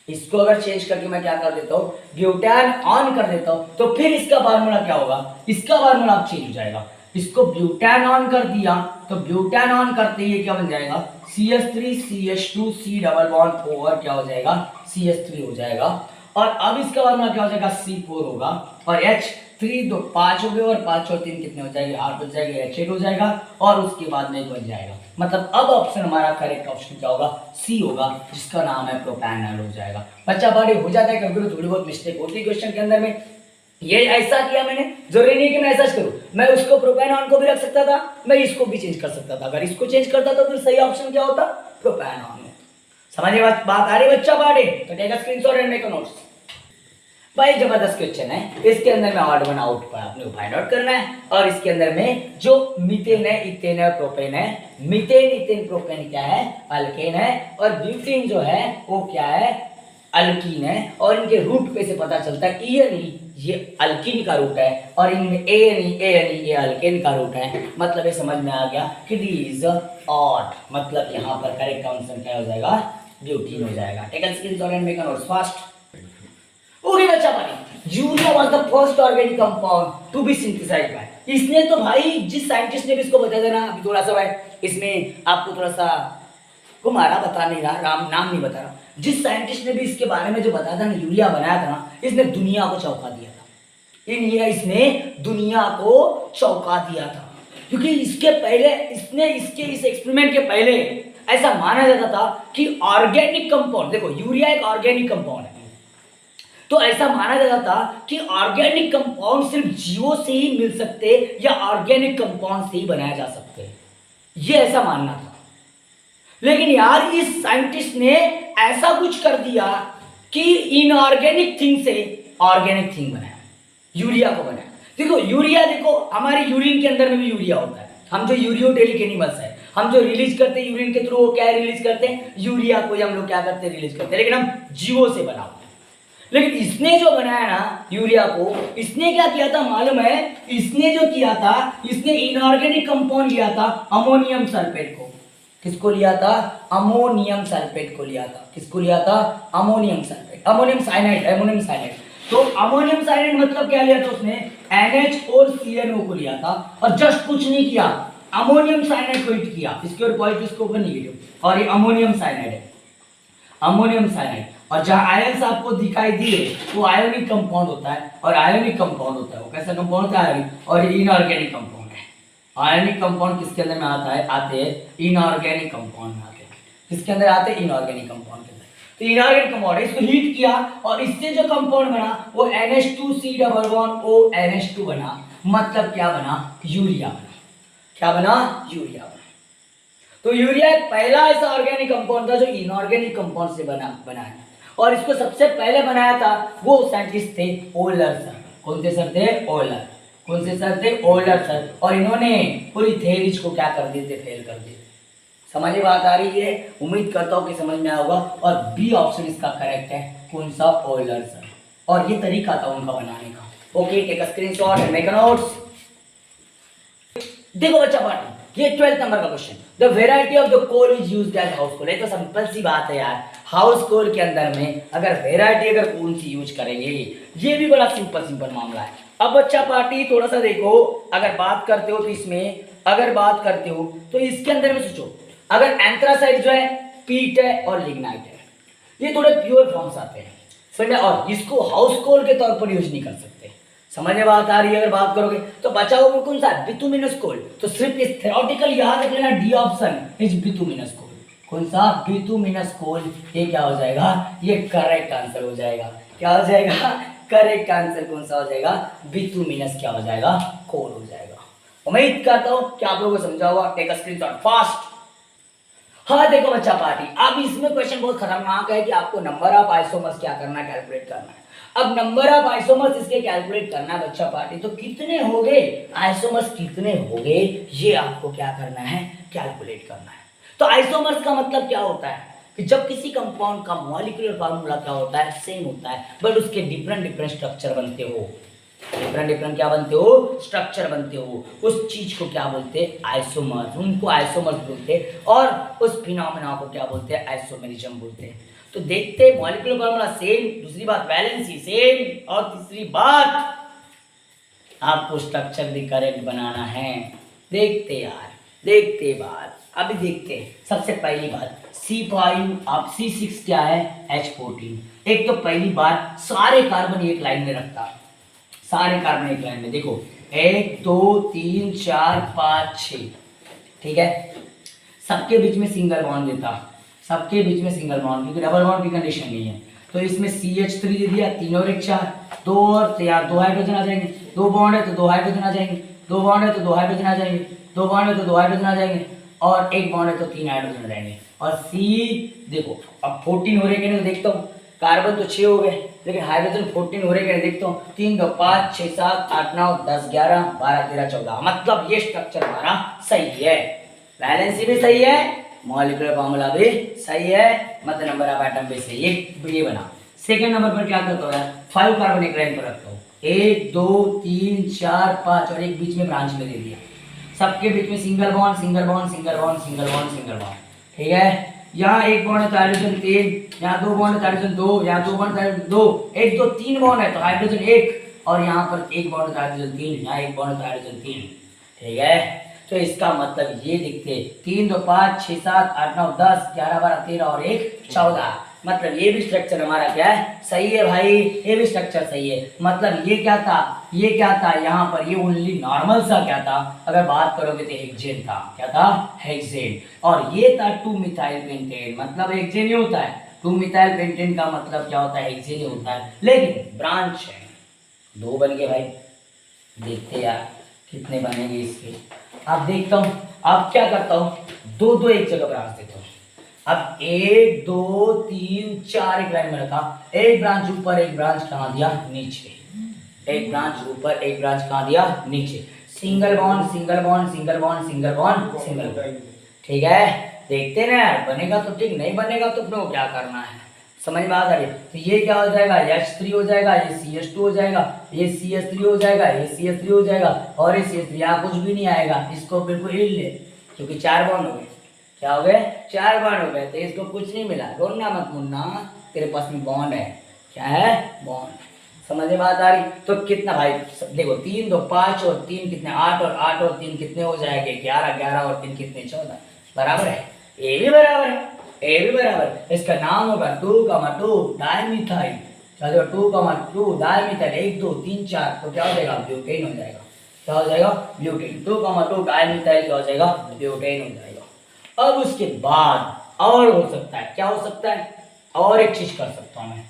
इसको अगर चेंज करके मैं क्या कर देता हूं? ब्यूटेन ऑन कर देता हूं, तो फिर इसका फार्मूला क्या होगा? इसका फार्मूला अब चेंज हो जाएगा। इसको ब्यूटेन ऑन कर दिया तो ब्यूटेन ऑन करते ही क्या बन जाएगा? CH3 CH2 C double bond over क्या हो जाएगा? CH3 हो जाएगा। और अब इसका फार्मूला क्या हो जाएगा? C4 होगा और H3 दो 5 हो गए और 5 और 3 कितने हो जाएंगे? 8 हो जाएंगे, H8 हो जाएगा और उसके बाद में बन जाएगा। मतलब अब ऑप्शन हमारा करेक्ट ऑप्शन क्या होगा? सी होगा, जिसका नाम है प्रोपेनॉल हो जाएगा। बच्चा बड़े हो जाता है, कभी थोड़ी बहुत मिस्टेक होती है क्वेश्चन के अंदर में। ये ऐसा किया मैंने, जरूरी नहीं कि मैं ऐसा करूं, मैं उसको प्रोपेनॉल को भी रख सकता था, मैं इसको भी चेंज कर सकता था। अगर इसको चेंज करता तो फिर सही ऑप्शन क्या होता? प्रोपेनॉल। समझिए बात आ रही बच्चा बाड़े? तो take a screenshot and make a notes. भाई जबरदस्त क्वेश्चन है। इसके अंदर में ऑड वन आउट पर आपने फाइंड आउट करना है और इसके अंदर में जो मीथेन है, इथेन है, प्रोपेन है। मीथेन इथेन प्रोपेन क्या है? अल्केन है। और ब्यूटेन जो है वो क्या है? अल्कीन है। और इनके रूट पे से पता चलता है ई ये अल्कीन का रूट है और इनमें ए ये अल्केन का रूट है। मतलब ये समझ में आ गया कि दिस ऑड, मतलब यहाँ पर करेक्ट आंसर क्या हो जाएगा? ब्यूटीन हो जाएगा। Take a screenshot and make a notes fast. Okay बच्चा भाई, urea was the first organic compound to be synthesised by. इसने तो भाई जिस साइंटिस्ट ने भी इसको बता देना, अभी थोड़ा सा भाई इसमें आपको थोड़ा सा कुमारा बता नहीं रहा, नाम नहीं बता रहा। जिस साइंटिस्ट ने भी इसके बारे में जो बताया था ना, यूरिया बनाया था ना, इसने दुनिया को चौंका दिया था। इसने दुनिया को चौंका दिया था, क्योंकि इसके पहले इसने इसके इस एक्सपेरिमेंट के पहले ऐसा माना जाता था कि ऑर्गेनिक कंपाउंड, देखो यूरिया एक ऑर्गेनिक कंपाउंड है, तो ऐसा माना जाता था कि ऑर्गेनिक कंपाउंड सिर्फ जीवों से ही मिल सकते या ऑर्गेनिक कंपाउंड से ही बनाया जा सकते, ये ऐसा मानना था। लेकिन यार इस साइंटिस्ट ने ऐसा कुछ कर दिया कि इनऑर्गेनिक थिंग से ऑर्गेनिक थिंग बनाया, यूरिया को बनाया। देखो यूरिया, देखो हमारे यूरिन के अंदर में भी यूरिया होता है। हम जो यूरियोडेलिक एनिमल्स है, हम जो रिलीज करते हैं यूरिन के थ्रू, वो क्या रिलीज करते हैं? यूरिया को हम लोग क्या करते हैं? रिलीज करते हैं। लेकिन हम जीवों से बना होता है। लेकिन इसने जो बनाया ना यूरिया को, इसने क्या किया था मालूम है? इसने जो किया था, इसने इनऑर्गेनिक कंपाउंड लिया था, अमोनियम सल्फेट को। किसको लिया था? अमोनियम सल्फेट को लिया था। किसको लिया था? Ammonium sulphate, ammonium cyanide, ammonium cyanide. तो अमोनियम साइनाइड मतलब क्या लिया था उसने? NH और CNO को लिया था और जस्ट कुछ नहीं किया, अमोनियम साइनाइड को हिट किया, इसके ऊपर पॉजिटिव, इसके ऊपर नेगेटिव, और ये अमोनियम साइनाइड है, अमोनियम साइनाइड। और जहाँ आयंस आपको दिखाई दिए वो आयोनिक कंपाउंड होता है, और आयोनिक कंपाउंड होता है वो कैसा कंपाउंड होता है, और इनऑर्गेनिक कंपाउंड है। आयोनिक कंपाउंड किसके अंदर में आता है, आते हैं इनऑर्गेनिक कंपाउंड में आते हैं। किसके अंदर आते हैं, इनऑर्गेनिक कंपाउंड के अंदर। तो इनऑर्गेनिक कंपाउंड है, इसको हीट किया और इससे जो कंपाउंड बना वो NH2C+ONO बना। मतलब क्या बना, यूरिया बना। क्या बना, यूरिया बना। तो यूरिया एक पहला ऐसा ऑर्गेनिक कंपाउंड था जो इनऑर्गेनिक कंपाउंड से बना है, और इसको सबसे पहले बनाया था वो साइंटिस्ट थे ओलर सर। कौन थे सर थे, ओलर। कौन से सर थे, ओलर सर। और इन्होंने पूरी थ्योरीज को क्या कर दिए थे, फेल कर दिए। समझ में बात आ रही है, उम्मीद करता हूँ कि समझ में आया होगा। और बी ऑप्शन इसका करेक्ट है, कौन सा, ओलर सर। और ये तरीका था उनका बनाने का। Okay, take a screenshot and make a notes. देखो बच्चा पार्टी, ये 12th नंबर का question. The variety of the coal is used as house coal. ये तो सिंपल सी बात है यार, हाउस कोल के अंदर में अगर वेराइटी अगर कौन सी यूज करेंगे, ये भी बड़ा सिंपल मामला है। अब बच्चा पार्टी थोड़ा सा देखो, अगर बात करते हो तो इसमें, अगर बात करते हो तो इसके अंदर में सोचो, अगर एंथ्रासाइड जो है पीट है और लिग्नाइट है, ये थोड़े प्योर फॉर्म्स आते हैं समझ में, और इसको हाउस कोल के तौर पर यूज नहीं कर सकते। समझ में बात आ रही है, अगर बात करोगे तो बचा हुआ कौन सा, बिटुमिनस कोल। तो सिर्फ इस थ्योरेटिकल याद रख लेना, डी ऑप्शन इज बिटुमिनस कोल। कौन सा, बिटुमिनस कोल। ये क्या हो जाएगा, ये करेक्ट आंसर हो जाएगा। क्या हो जाएगा, करेक्ट आंसर कौन सा हो जाएगा, बिटुमिनस क्या हो जाएगा, कोल हो जाएगा। उम्मीद करता हूं कि आप लोगों को समझा होगा। Take a screenshot fast. हाँ देखो बच्चा पार्टी, अब इसमें क्वेश्चन बहुत खतरनाक है कि आपको नंबर ऑफ आइसोमर्स क्या करना है, कैलकुलेट करना है। अब नंबर ऑफ आइसोमर्स इसके कैलकुलेट करना है बच्चा पार्टी, तो कितने हो गए आइसोमर्स, कितने हो गए, ये आपको क्या करना है, कैलकुलेट करना है। तो आइसोमर्स का मतलब क्या होता है कि जब किसी कंपाउंड का मॉलिक्यूलर फार्मूला क्या होता है, सेम होता है, बट उसके डिफरेंट स्ट्रक्चर बनते हो। डिफरेंट क्या बनते हो, स्ट्रक्चर बनते हो। उस चीज को क्या बोलते हैं, आइसोमर्स। उनको आइसोमर्स बोलते हैं, और उस फिनोमेना को क्या बोलते हैं, आइसोमेरिज्म बोलते हैं। तो देखते हैं मॉलिक्यूलर फार्मूला सेम, दूसरी बात वैलेंसी सेम, और तीसरी बात आपको स्ट्रक्चर भी करेक्ट बनाना है। देखते यार, देखते बात, अभी देखते हैं। सबसे पहली बात C5 आप C6 क्या है, H14। एक तो पहली बात सारे कार्बन एक लाइन में रखता, सारे कार्बन एक लाइन में। देखो 1 2 3 4 5 6, ठीक है। सबके बीच में सिंगल बॉन्ड देता, सबके बीच में सिंगल बॉन्ड, क्योंकि डबल बॉन्ड की कंडीशन नहीं है। तो इसमें CH3 दे दिया, 3 और 1 4, 2 और यार 2 हाइड्रोजन आ जाएंगे। 2 बॉन्ड है तो 2 हाइड्रोजन आ जाएंगे, 2 बॉन्ड है तो 2 हाइड्रोजन आ जाएंगे, 2 बॉन्ड है तो 2 हाइड्रोजन आ जाएंगे, और 1 बॉन्ड है तो 3 हाइड्रोजन आ जाएंगे। और C देखो अब 14 हो रहे कि नहीं, देखता हूँ। कार्बन तो 6 हो गए, लेकिन हाइड्रोजन 14 हो रहे हैं, देखता हूँ। 3 2 5 6 7 8 9 10 11 12 13 14, मतलब ये स्ट्रक्चर हमारा सही है। वैलेंसी भी सही है, मॉलिक्यूलर फार्मूला भी सही है, मतलब नंबर ऑफ एटम भी सही है। ये बना। सेकंड नंबर पर क्या करता हूँ यार, 5 कार्बन एक लाइन पर रखता हूँ, 1 2 3 4 5, और एक बीच में ब्रांच में दे दिया। सबके बीच में single bond single bond single bond single bond single bond, ठीक है। यहाँ 1 बॉन्ड है तो हाइड्रोजन 3, यहाँ 2 बॉन्ड है तो हाइड्रोजन 2, यहाँ 2 बॉन्ड है तो 2, 1 2 3 बॉन्ड है तो हाइड्रोजन 1, और यहाँ पर 1 बॉन्ड है तो हाइड्रोजन 3, यहाँ 1 बॉन्ड है तो हाइड्रोजन 3, ठीक है। तो इसका मतलब ये दिखते 3 2 5 6 7 8 9 10 11 12 13 और 1 14, मतलब ये भी स्ट्रक्चर हमारा क्या है, सही है भाई, ये भी स्ट्रक्चर सही है। मतलब ये क्या था, ये क्या था, यहाँ पर ये ओनली नॉर्मल सा क्या था, अगर बात करोगे तो हेक्सेन था। क्या था, हेक्सेन। और ये था 2 मिथाइल पेंटेन, मतलब हेक्सेन ही होता है। 2 मिथाइल पेंटेन का मतलब क्या होता है, हेक्सेन ही होता है, लेकिन ब्रांच है 2 बन गए भाई। देखते यार कितने बनेंगे इसके। अब देखता हूँ, अब क्या करता हूँ, 2 2 एक जगह ब्रांच देता हूँ। अब 1 2 3 4 एक लाइन में रखा, एक ब्रांच ऊपर एक ब्रांच कहाँ दिया, नीचे। एक ब्रांच ऊपर एक ब्रांच कहाँ दिया, नीचे। Single bond single bond single bond single bond single bond, ठीक है। देखते ना यार, बनेगा तो ठीक, नहीं बनेगा तो अपने को क्या करना है, समझ में आ रही है। तो ये क्या हो जाएगा, H3 हो जाएगा, ये CH2 हो जाएगा, ये CH3 हो जाएगा, ये CH3 हो जाएगा, और ये CH3, यहाँ कुछ भी नहीं आएगा। इसको बिल्कुल हिल ले, क्योंकि 4 बॉन्ड हो गए। क्या हो गए, 4 बॉन्ड हो गए, तो इसको कुछ नहीं मिला। रोना मत मुन्ना, तेरे पास में बॉन्ड है। क्या है, बॉन्ड। समझ में बात आ रही। तो कितना भाई, देखो 3 2 5 और 3 कितने, 8 और 8 और 3 कितने हो जाएंगे, 11 11 और 3 कितने, 14, बराबर है। ये भी बराबर है, ए भी बराबर, इसका नाम होगा 2,2 डाइमिथाइल। क्या हो जाएगा 2,2 डाइमिथाइल, 1 2 3 4, तो क्या हो जाएगा ब्यूटेन हो जाएगा। क्या हो जाएगा ब्यूटेन, 2,2 डाइमिथाइल क्या हो जाएगा ब्यूटेन हो जाएगा। अब उसके बाद और हो सकता है, क्या हो सकता है, और एक चीज कर सकता हूँ मैं।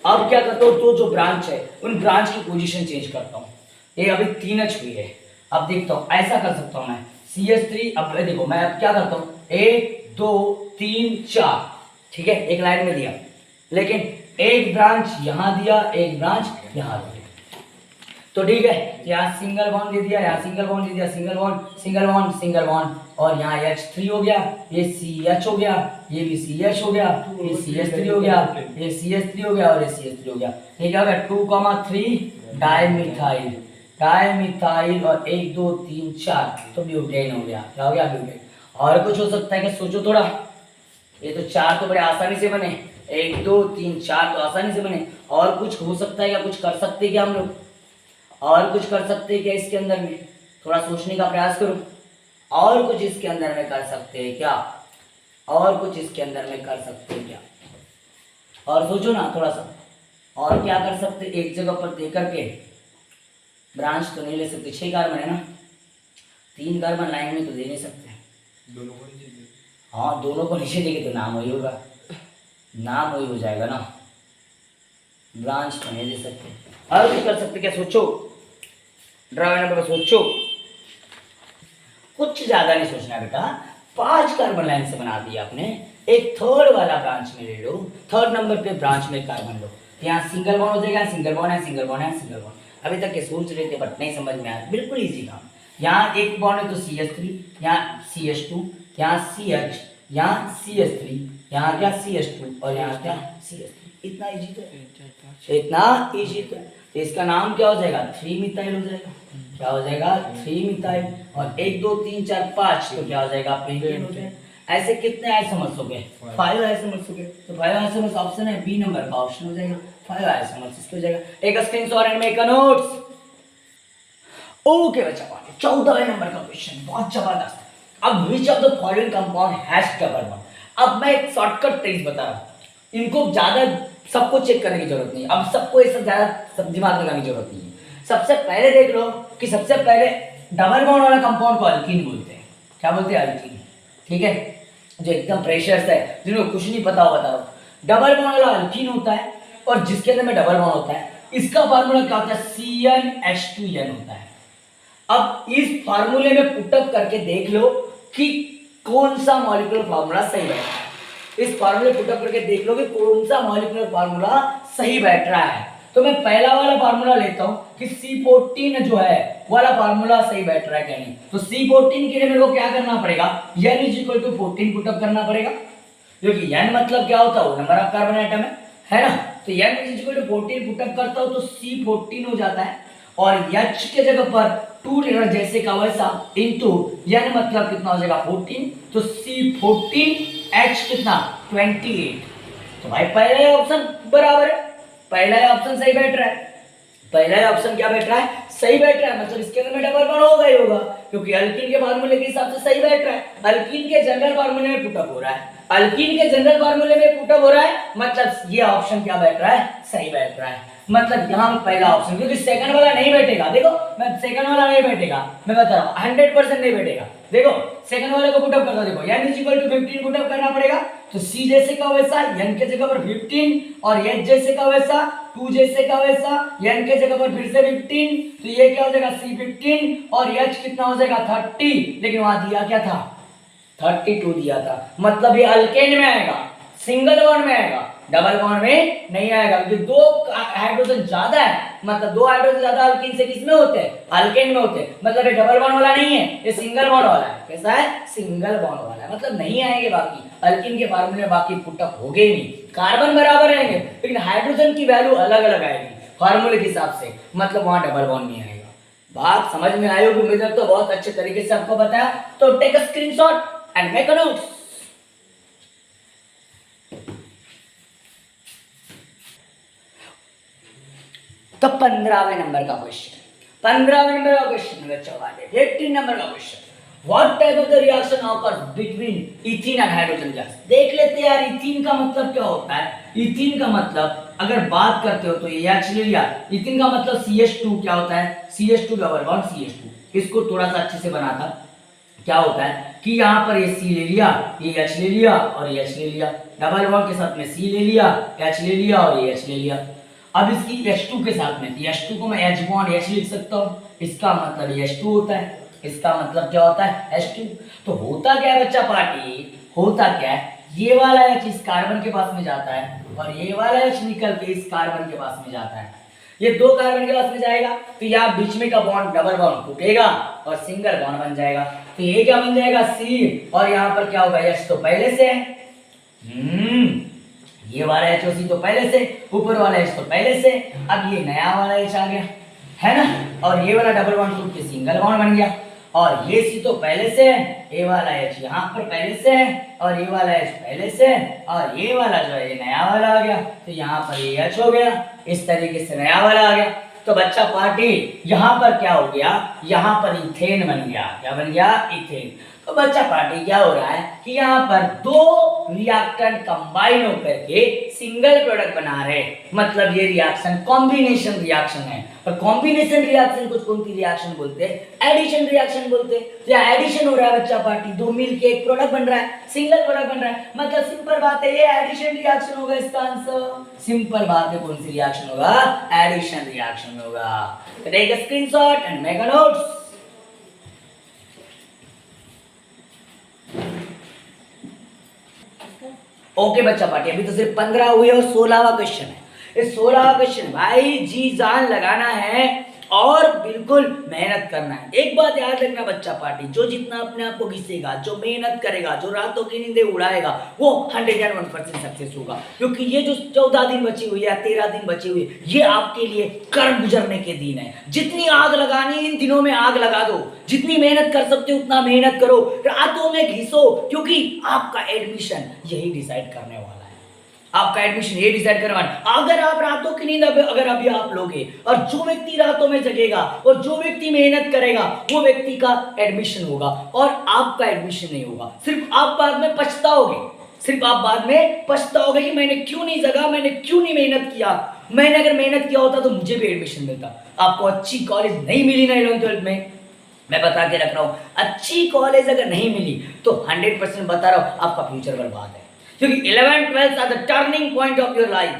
अब क्या करता हूँ, तो जो ब्रांच है उन ब्रांच की पोजीशन चेंज करता हूँ। ये अभी 3H हुई है, अब देखता हूँ ऐसा कर सकता हूँ मैं CH3। अब देखो मैं अब क्या करता हूँ, 1 2 3 4, ठीक है, एक लाइन में दिया, लेकिन एक ब्रांच यहाँ दिया, एक ब्रांच यहाँ दिया, तो ठीक है, यहाँ सिंगल बॉन्ड दे दिया, यहाँ सिंगल बॉन्ड दे दिया, single bond single bond single bond, और यहाँ H3 हो गया, ये CH हो गया, ये भी CH हो गया, ये CH3 हो गया, ये CH3 हो गया, और ये CH3 हो गया। ठीक है, 2,3 डाइमिथाइल, डाइमिथाइल, और 1 2 3 4, तो ब्यूटेन हो गया। क्या हो गया ब्यूटेन। और कुछ हो सकता है क्या, सोचो थोड़ा, ये तो 4 तो बड़े आसानी से बने, 1 2 3 4 तो आसानी से बने, और कुछ हो सकता है क्या, कुछ कर सकते हैं क्या हम लोग, और कुछ कर सकते हैं क्या इसके अंदर में, थोड़ा सोचने का प्रयास करो, और कुछ इसके अंदर में कर सकते हैं क्या, और कुछ इसके अंदर में कर सकते हैं क्या, और सोचो ना थोड़ा सा, और क्या कर सकते, एक जगह पर दे करके ब्रांच तो नहीं ले सकते, 6 कार्बन है ना, 3 कार्बन लाइन में तो दे नहीं सकते,
दोनों को नीचे दे।
हाँ दोनों को नीचे देंगे तो नाम वही होगा, नाम वही हो जाएगा ना, ब्रांच तो नहीं दे सकते। और कुछ कर सकते क्या, सोचो, ड्रा नंबर पर सोचो, कुछ ज्यादा नहीं सोचना बेटा, 5 कार्बन लाइन से बना दिया आपने, एक थर्ड वाला ब्रांच में ले लो, थर्ड नंबर पे ब्रांच में कार्बन लो, यहाँ सिंगल बॉन्ड हो जाएगा, सिंगल बॉन्ड है, सिंगल बॉन्ड है, सिंगल बॉन्ड। अभी तक के सोच रहे थे बट नहीं समझ में आया, बिल्कुल इजी काम। यहाँ एक बॉन्ड है तो CH3, यहाँ CH2, यहाँ CH, यहाँ CH3, यहाँ क्या CH2, और यहाँ क्या CH3, इतना इजी तो है, इतना इजी तो है। तो इसका नाम क्या हो जाएगा 3 मिथाइल हो जाएगा। क्या हो जाएगा 3 मिथाइल, और 1 2 3 4 5, तो क्या हो जाएगा पेंटेन हो जाएगा। ऐसे कितने आइसोमर्स हो गए, 5 आइसोमर्स हो गए, तो 5 आइसोमर्स ऑप्शन है बी नंबर का ऑप्शन हो जाएगा, 5 आइसोमर्स इसके हो जाएगा। एक screenshot and make a notes. Okay बच्चा, 14वें नंबर का क्वेश्चन बहुत जबरदस्त। अब which of the following compound has double bond. अब मैं एक शॉर्टकट ट्रिक बता रहा हूं, इनको ज्यादा सबको चेक करने की जरूरत नहीं, अब सबको ये सब ज्यादा सब दिमाग लगाने की जरूरत नहीं है। सबसे पहले देख लो कि सबसे पहले डबल बॉन्ड वाला कंपाउंड को अल्कीन बोलते हैं। क्या बोलते हैं, अल्कीन, ठीक है, जो एकदम प्रेशर्स है, जिनको कुछ नहीं पता हो बता रहा हूं। डबल बॉन्ड वाला अल्कीन होता है, और जिसके अंदर में डबल बॉन्ड होता है, इसका फार्मूला क्या होता है, CnH2n होता है। अब इस फार्मूले में पुटअप करके देख लो कि कौन सा मॉलिक्यूलर फार्मूला सही बैठ रहा है। इस फार्मूले पुटअप करके देख लो कि कौन सा मॉलिक्यूलर फार्मूला सही बैठ रहा है। तो मैं पहला वाला फार्मूला लेता हूं कि C14 जो है वाला फार्मूला सही बैठ रहा है क्या नहीं। तो C14 के लिए मेरे को क्या करना पड़ेगा, N = 14 पुटअप करना पड़ेगा, क्योंकि N मतलब क्या होता है, वो नंबर ऑफ कार्बन आइटम है ना। तो N = 14 पुटअप करता हूं तो C14 हो जाता है, और H के जगह पर 2 लेना जैसे का वैसा इंटू N मतलब कितना हो जाएगा 14, तो C14 H कितना 28। तो भाई पहला ऑप्शन बराबर है, पहला ऑप्शन सही बैठ रहा है, पहला ऑप्शन क्या बैठ रहा है, सही बैठ रहा है, मतलब इसके अंदर में डबल बॉन्ड होगा ही होगा, क्योंकि अल्कीन के फार्मूले के हिसाब से सही बैठ रहा है। अल्कीन के जनरल फार्मूले में पुटअप हो रहा है, अल्कीन के जनरल फार्मूले में पुटअप हो रहा है, मतलब ये ऑप्शन क्या बैठ रहा है, सही बैठ रहा है। मतलब यहाँ पहला ऑप्शन, क्योंकि सेकंड वाला नहीं बैठेगा, देखो मैं सेकंड वाला नहीं बैठेगा, मैं बता रहा हूँ 100% नहीं बैठेगा। देखो सेकंड वाले को पुटअप करता, देखो N = 15 पुटअप करना पड़ेगा, तो C जैसे का वैसा N के जगह पर 15, और H जैसे का वैसा 2 जैसे का वैसा N के जगह पर फिर से 15, तो ये क्या हो जाएगा C15, और H कितना हो जाएगा 30, लेकिन वहां दिया क्या था 32 दिया था, मतलब ये अल्केन में आएगा, सिंगल बॉन्ड में आएगा, डबल बॉन्ड में नहीं आएगा, क्योंकि 2 हाइड्रोजन ज्यादा है, मतलब 2 हाइड्रोजन ज्यादा अल्कीन से किसमें होते हैं, अल्केन में होते हैं, मतलब ये डबल बॉन्ड वाला नहीं है, ये सिंगल बॉन्ड वाला है। कैसा है, सिंगल बॉन्ड वाला है, मतलब नहीं आएंगे बाकी अल्कीन के फार्मूले में, बाकी पुटअप होगे ही नहीं, कार्बन बराबर रहेंगे लेकिन हाइड्रोजन की वैल्यू अलग अलग आएगी फार्मूले के हिसाब से, मतलब वहां डबल बॉन्ड नहीं आएगा। बात समझ में आई होगी उम्मीद है, तो बहुत अच्छे तरीके से आपको बताया, तो take a screenshot and make a notes. तो 15वें नंबर का क्वेश्चन, 15वें नंबर का क्वेश्चन बच्चों, 18 नंबर का question. What type of the reaction occurs between ethene and hydrogen gas. देख लेते हैं यार इथीन का मतलब क्या होता है। इथीन का मतलब अगर बात करते हो तो ये H ले लिया। इथीन का मतलब CH2 क्या होता है, CH2 डबल बॉन्ड CH2। इसको थोड़ा सा अच्छे से बना था। क्या होता है कि यहाँ पर ये C ले लिया, ये H ले लिया और ये H ले लिया, डबल बॉन्ड के साथ में C ले लिया, H ले लिया और ये H ले लिया। अब इसकी H2 के साथ में H2 को मैं H बॉन्ड H लिख सकता हूँ, इसका मतलब ये H2 होता है, इसका मतलब क्या होता है H2। तो होता क्या है बच्चा पार्टी, होता क्या है, ये वाला H इस कार्बन के पास में जाता है और ये वाला H निकल के इस कार्बन के पास में जाता है। ये दो कार्बन के पास में जाएगा तो यहाँ बीच में का बॉन्ड डबल बॉन्ड टूटेगा और सिंगल बॉन्ड बन जाएगा। तो ये क्या बन जाएगा C और यहाँ पर क्या होगा H तो पहले से है, ये वाला H तो पहले से, ऊपर वाला H तो पहले से, अब ये नया वाला H आ गया है ना, और ये वाला डबल बॉन्ड टूट के सिंगल बॉन्ड बन गया। और ये C तो पहले से है, ये वाला H यहाँ पर पहले से है और ये वाला H पहले से है और ये वाला जो है ये नया वाला आ गया, तो यहाँ पर ये H हो गया, इस तरीके से नया वाला आ गया। तो बच्चा पार्टी यहाँ पर क्या हो गया, यहाँ पर इथेन बन गया। क्या बन गया, इथेन। तो बच्चा पार्टी क्या हो रहा है कि यहाँ पर दो रिएक्टेंट कंबाइन होकर के सिंगल प्रोडक्ट बना रहे, मतलब ये रिएक्शन कॉम्बिनेशन रिएक्शन है। और कॉम्बिनेशन रिएक्शन को कौन सी रिएक्शन बोलते हैं, एडिशन रिएक्शन बोलते हैं। तो यहाँ एडिशन हो रहा है बच्चा पार्टी, दो मिल के एक प्रोडक्ट बन रहा है, सिंगल प्रोडक्ट बन रहा है, मतलब सिंपल बात है ये एडिशन रिएक्शन होगा इसका आंसर। सिंपल बात है, कौन सी रिएक्शन होगा, एडिशन रिएक्शन होगा। तो take a screenshot and make a notes. Okay बच्चा पार्टी, अभी तो सिर्फ 15 हुए और 16वां क्वेश्चन है। इस 16वां क्वेश्चन भाई जी जान लगाना है और बिल्कुल मेहनत करना है। एक बात याद रखना बच्चा पार्टी, जो जितना अपने आप को घिसेगा, जो मेहनत करेगा, जो रातों की नींदें उड़ाएगा, वो 101% सक्सेस होगा। क्योंकि ये जो 14 दिन बची हुई है, 13 दिन बची हुई है, ये आपके लिए कर्म गुजरने के दिन है। जितनी आग लगानी इन दिनों में आग लगा दो, जितनी मेहनत कर सकते हो उतना मेहनत करो, रातों में घिसो, क्योंकि आपका एडमिशन यही डिसाइड करने वाला है। आपका एडमिशन ये डिसाइड करवाना। अगर आप रातों की नींद अगर अभी आप लोगे और जो व्यक्ति रातों में जगेगा और जो व्यक्ति मेहनत करेगा वो व्यक्ति का एडमिशन होगा और आपका एडमिशन नहीं होगा। सिर्फ आप बाद में पछताओगे, सिर्फ आप बाद में पछताओगे कि मैंने क्यों नहीं जगा, मैंने क्यों नहीं मेहनत किया। मैंने अगर मेहनत किया होता तो मुझे भी एडमिशन मिलता। आपको अच्छी कॉलेज नहीं मिली ना 11th 12th में, मैं बता के रख रहा हूँ, अच्छी कॉलेज अगर नहीं मिली तो 100% बता रहा हूँ आपका फ्यूचर बर्बाद है। क्योंकि 11th 12th are the turning point of your life.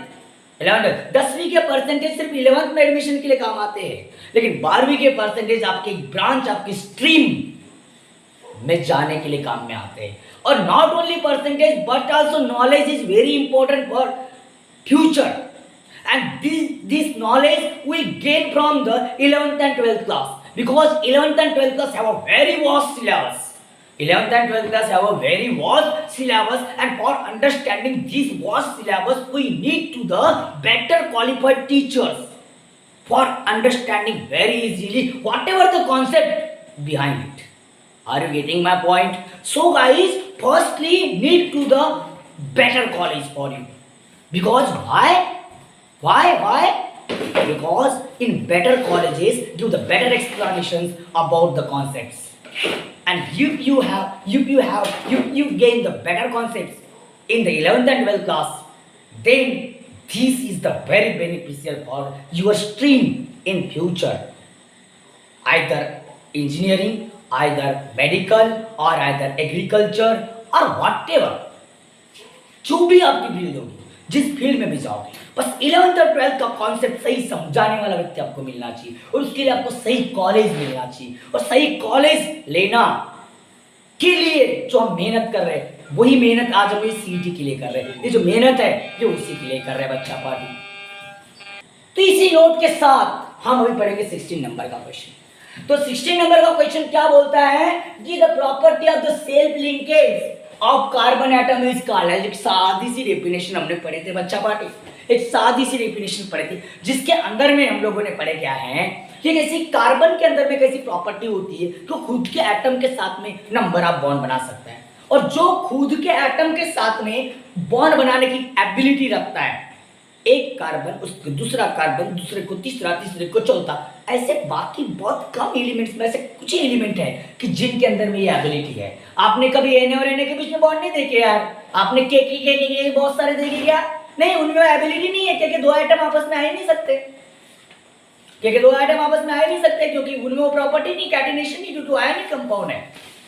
11th 10वीं के परसेंटेज सिर्फ 11th में एडमिशन के लिए काम आते हैं, लेकिन 12वीं के परसेंटेज आपके ब्रांच, आपकी स्ट्रीम में जाने के लिए काम में आते हैं। और not only percentage but also knowledge is very important for future, and this knowledge we gain from the 11th and 12th class, because 11th and 12th class have a very vast syllabus. 11th and 12th class have a very vast syllabus, and for understanding this vast syllabus we need to the better qualified teachers for understanding very easily whatever the concept behind it. Are you getting my point? So guys, firstly need to the better college for you, because why? Because in better colleges give the better explanations about the concepts, and if you gain the better concepts in the 11th and 12th class, then this is the very beneficial for your stream in future, either engineering, either medical, or either agriculture, or whatever. जो भी आपकी field होगी, जिस field में भी जाओगे, बस 11th और 12th का कॉन्सेप्ट सही समझाने वाला व्यक्ति आपको मिलना चाहिए, और उसके लिए आपको सही कॉलेज मिलना चाहिए। और सही कॉलेज लेना के लिए जो हम मेहनत कर रहे हैं, वही मेहनत आज हम सीईटी के लिए कर रहे हैं। ये जो मेहनत है ये उसी के लिए कर रहे हैं बच्चा पार्टी। तो इसी नोट के साथ हम अभी पढ़ेंगे 16 नंबर का क्वेश्चन। तो 16 नंबर का क्वेश्चन क्या बोलता है कि the property of the self linkage of carbon atom is called. एक सादी सी डेफिनेशन हमने पढ़े थे बच्चा पार्टी, एक सादी सी डेफिनेशन पढ़े थे, जिसके अंदर में हम लोगों ने पढ़े क्या है कि कैसी कार्बन के अंदर में कैसी प्रॉपर्टी होती है तो खुद के एटम के साथ में नंबर ऑफ बॉन्ड बना सकता है, और जो खुद के एटम के साथ में बॉन्ड बनाने की एबिलिटी रखता है एक कार्बन उसको दूसरा कार्बन, दूसरे को तीसरा, तीसरे को चौथा, ऐसे बाकी बहुत कम एलिमेंट्स में ऐसे कुछ ही एलिमेंट है कि जिनके अंदर में ये एबिलिटी है। आपने कभी एन और एन के बीच में बॉन्ड नहीं देखे यार? आपने के बहुत सारे देखे क्या? नहीं, उनमें एबिलिटी नहीं है कि दो आइटम आपस में आ ही नहीं सकते, क्योंकि दो आइटम आपस में आ ही नहीं सकते, क्योंकि उनमें वो प्रॉपर्टी नहीं, कैटिनेशन नहीं, ड्यू टू आयनिक कंपाउंड है,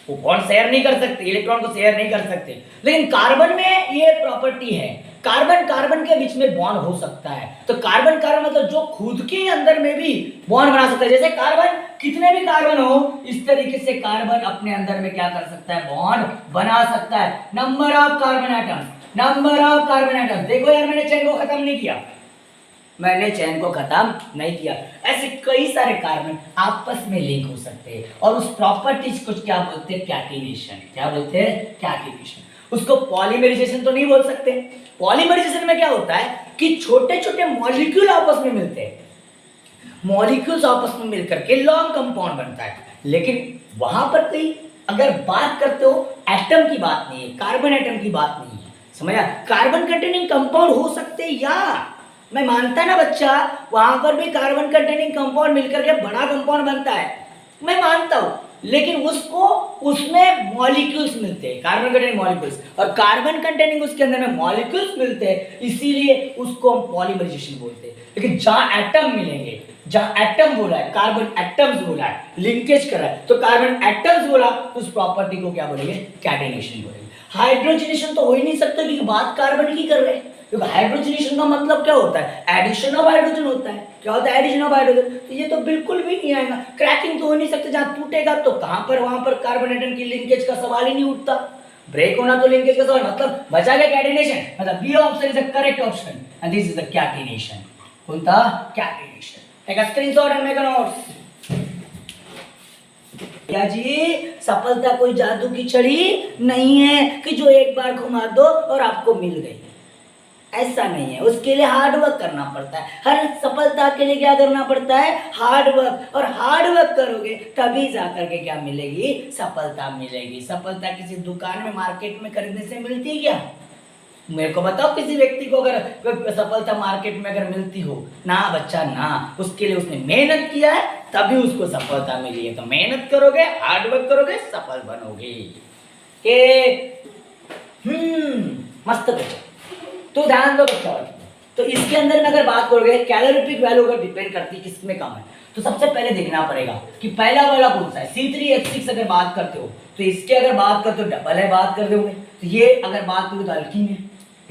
वो बॉन्ड शेयर नहीं कर सकते, इलेक्ट्रॉन को शेयर नहीं कर सकते। लेकिन कार्बन में ये प्रॉपर्टी है, कार्बन कार्बन के बीच में बॉन्ड हो सकता है। तो कार्बन कार्बन मतलब जो खुद के अंदर में भी बॉन्ड बना सकता है। जैसे कार्बन, कितने भी कार्बन हो, इस तरीके से कार्बन अपने अंदर में क्या कर सकता है, बॉन्ड बना सकता है। Number of carbon atoms, number of carbon atoms, देखो यार मैंने चेन को खत्म नहीं किया, मैंने चैन को खत्म नहीं किया। ऐसे कई सारे कार्बन आपस में लिंक हो सकते हैं और उस प्रॉपर्टीज को क्या बोलते हैं, कैटिनेशन। क्या बोलते हैं, कैटिनेशन। उसको पॉलीमराइजेशन तो नहीं बोल सकते। पॉलीमराइजेशन में क्या होता है कि छोटे छोटे मॉलिक्यूल आपस में मिलते हैं, मॉलिक्यूल्स आपस में मिलकर के लॉन्ग कंपाउंड बनता है। लेकिन वहां पर कोई अगर बात करते हो, एटम की बात नहीं है, कार्बन एटम की बात नहीं है, समझा? कार्बन कंटेनिंग कंपाउंड हो सकते हैं, या मैं मानता ना बच्चा, वहां पर भी कार्बन कंटेनिंग कंपाउंड मिलकर के बड़ा कंपाउंड बनता है, मैं मानता हूं, लेकिन उसको उसमें मॉलिक्यूल्स मिलते हैं, कार्बन कंटेनिंग मॉलिक्यूल्स, और कार्बन कंटेनिंग उसके अंदर में मॉलिक्यूल्स मिलते हैं, इसीलिए उसको हम पॉलीमराइजेशन बोलते हैं। लेकिन जहां एटम मिलेंगे, जहां एटम बोला है, कार्बन एटम्स बोला है, लिंकेज कर रहा है, तो कार्बन एटम्स बोला, तो उस प्रॉपर्टी को क्या बोलेंगे, कैटिनेशन बोलेंगे। हाइड्रोजनेशन तो हो ही नहीं सकता, क्योंकि बात कार्बन की कर रहे हैं। क्योंकि हाइड्रोजनेशन का मतलब क्या होता है, एडिशन ऑफ हाइड्रोजन होता है। क्या होता है, एडिशन ऑफ हाइड्रोजन। तो ये तो बिल्कुल भी नहीं आएगा, क्रैकिंग तो हो नहीं सकता। जहां टूटेगा तो कहां पर, वहां पर कार्बन एटम की लिंकेज का सवाल ही नहीं उठता। ब्रेक होना तो लिंकेज का सवाल, मतलब बचा गया कैटिनेशन, मतलब B option is the correct option and this is the catenation. कौन था, catenation. Take a screenshot and make a notes. क्या जी, सफलता कोई जादू की छड़ी नहीं है कि जो एक बार घुमा दो और आपको मिल गई, ऐसा नहीं है। उसके लिए हार्ड वर्क करना पड़ता है। हर सफलता के लिए क्या करना पड़ता है, हार्ड वर्क। और हार्ड वर्क करोगे तभी जाकर के क्या मिलेगी, सफलता मिलेगी। सफलता किसी दुकान में, मार्केट में खरीदने से मिलती है क्या? मेरे को बताओ किसी व्यक्ति को अगर सफलता मार्केट में अगर मिलती हो, ना बच्चा ना। उसके लिए उसने मेहनत किया है तभी उसको सफलता मिली है। तो मेहनत करोगे, हार्ड वर्क करोगे, सफल बनोगे। मस्त बच्चा, तो ध्यान दो बच्चा। तो इसके अंदर में अगर बात करोगे, कैलोरीफिक वैल्यू अगर डिपेंड करती है किसमें कम है, तो सबसे पहले देखना पड़ेगा कि पहला वाला कौन सा है। C3H6 अगर बात करते हो तो इसके अगर बात करते हो डबल है, बात कर दोगे तो ये अगर बात करो तो अल्कीन है,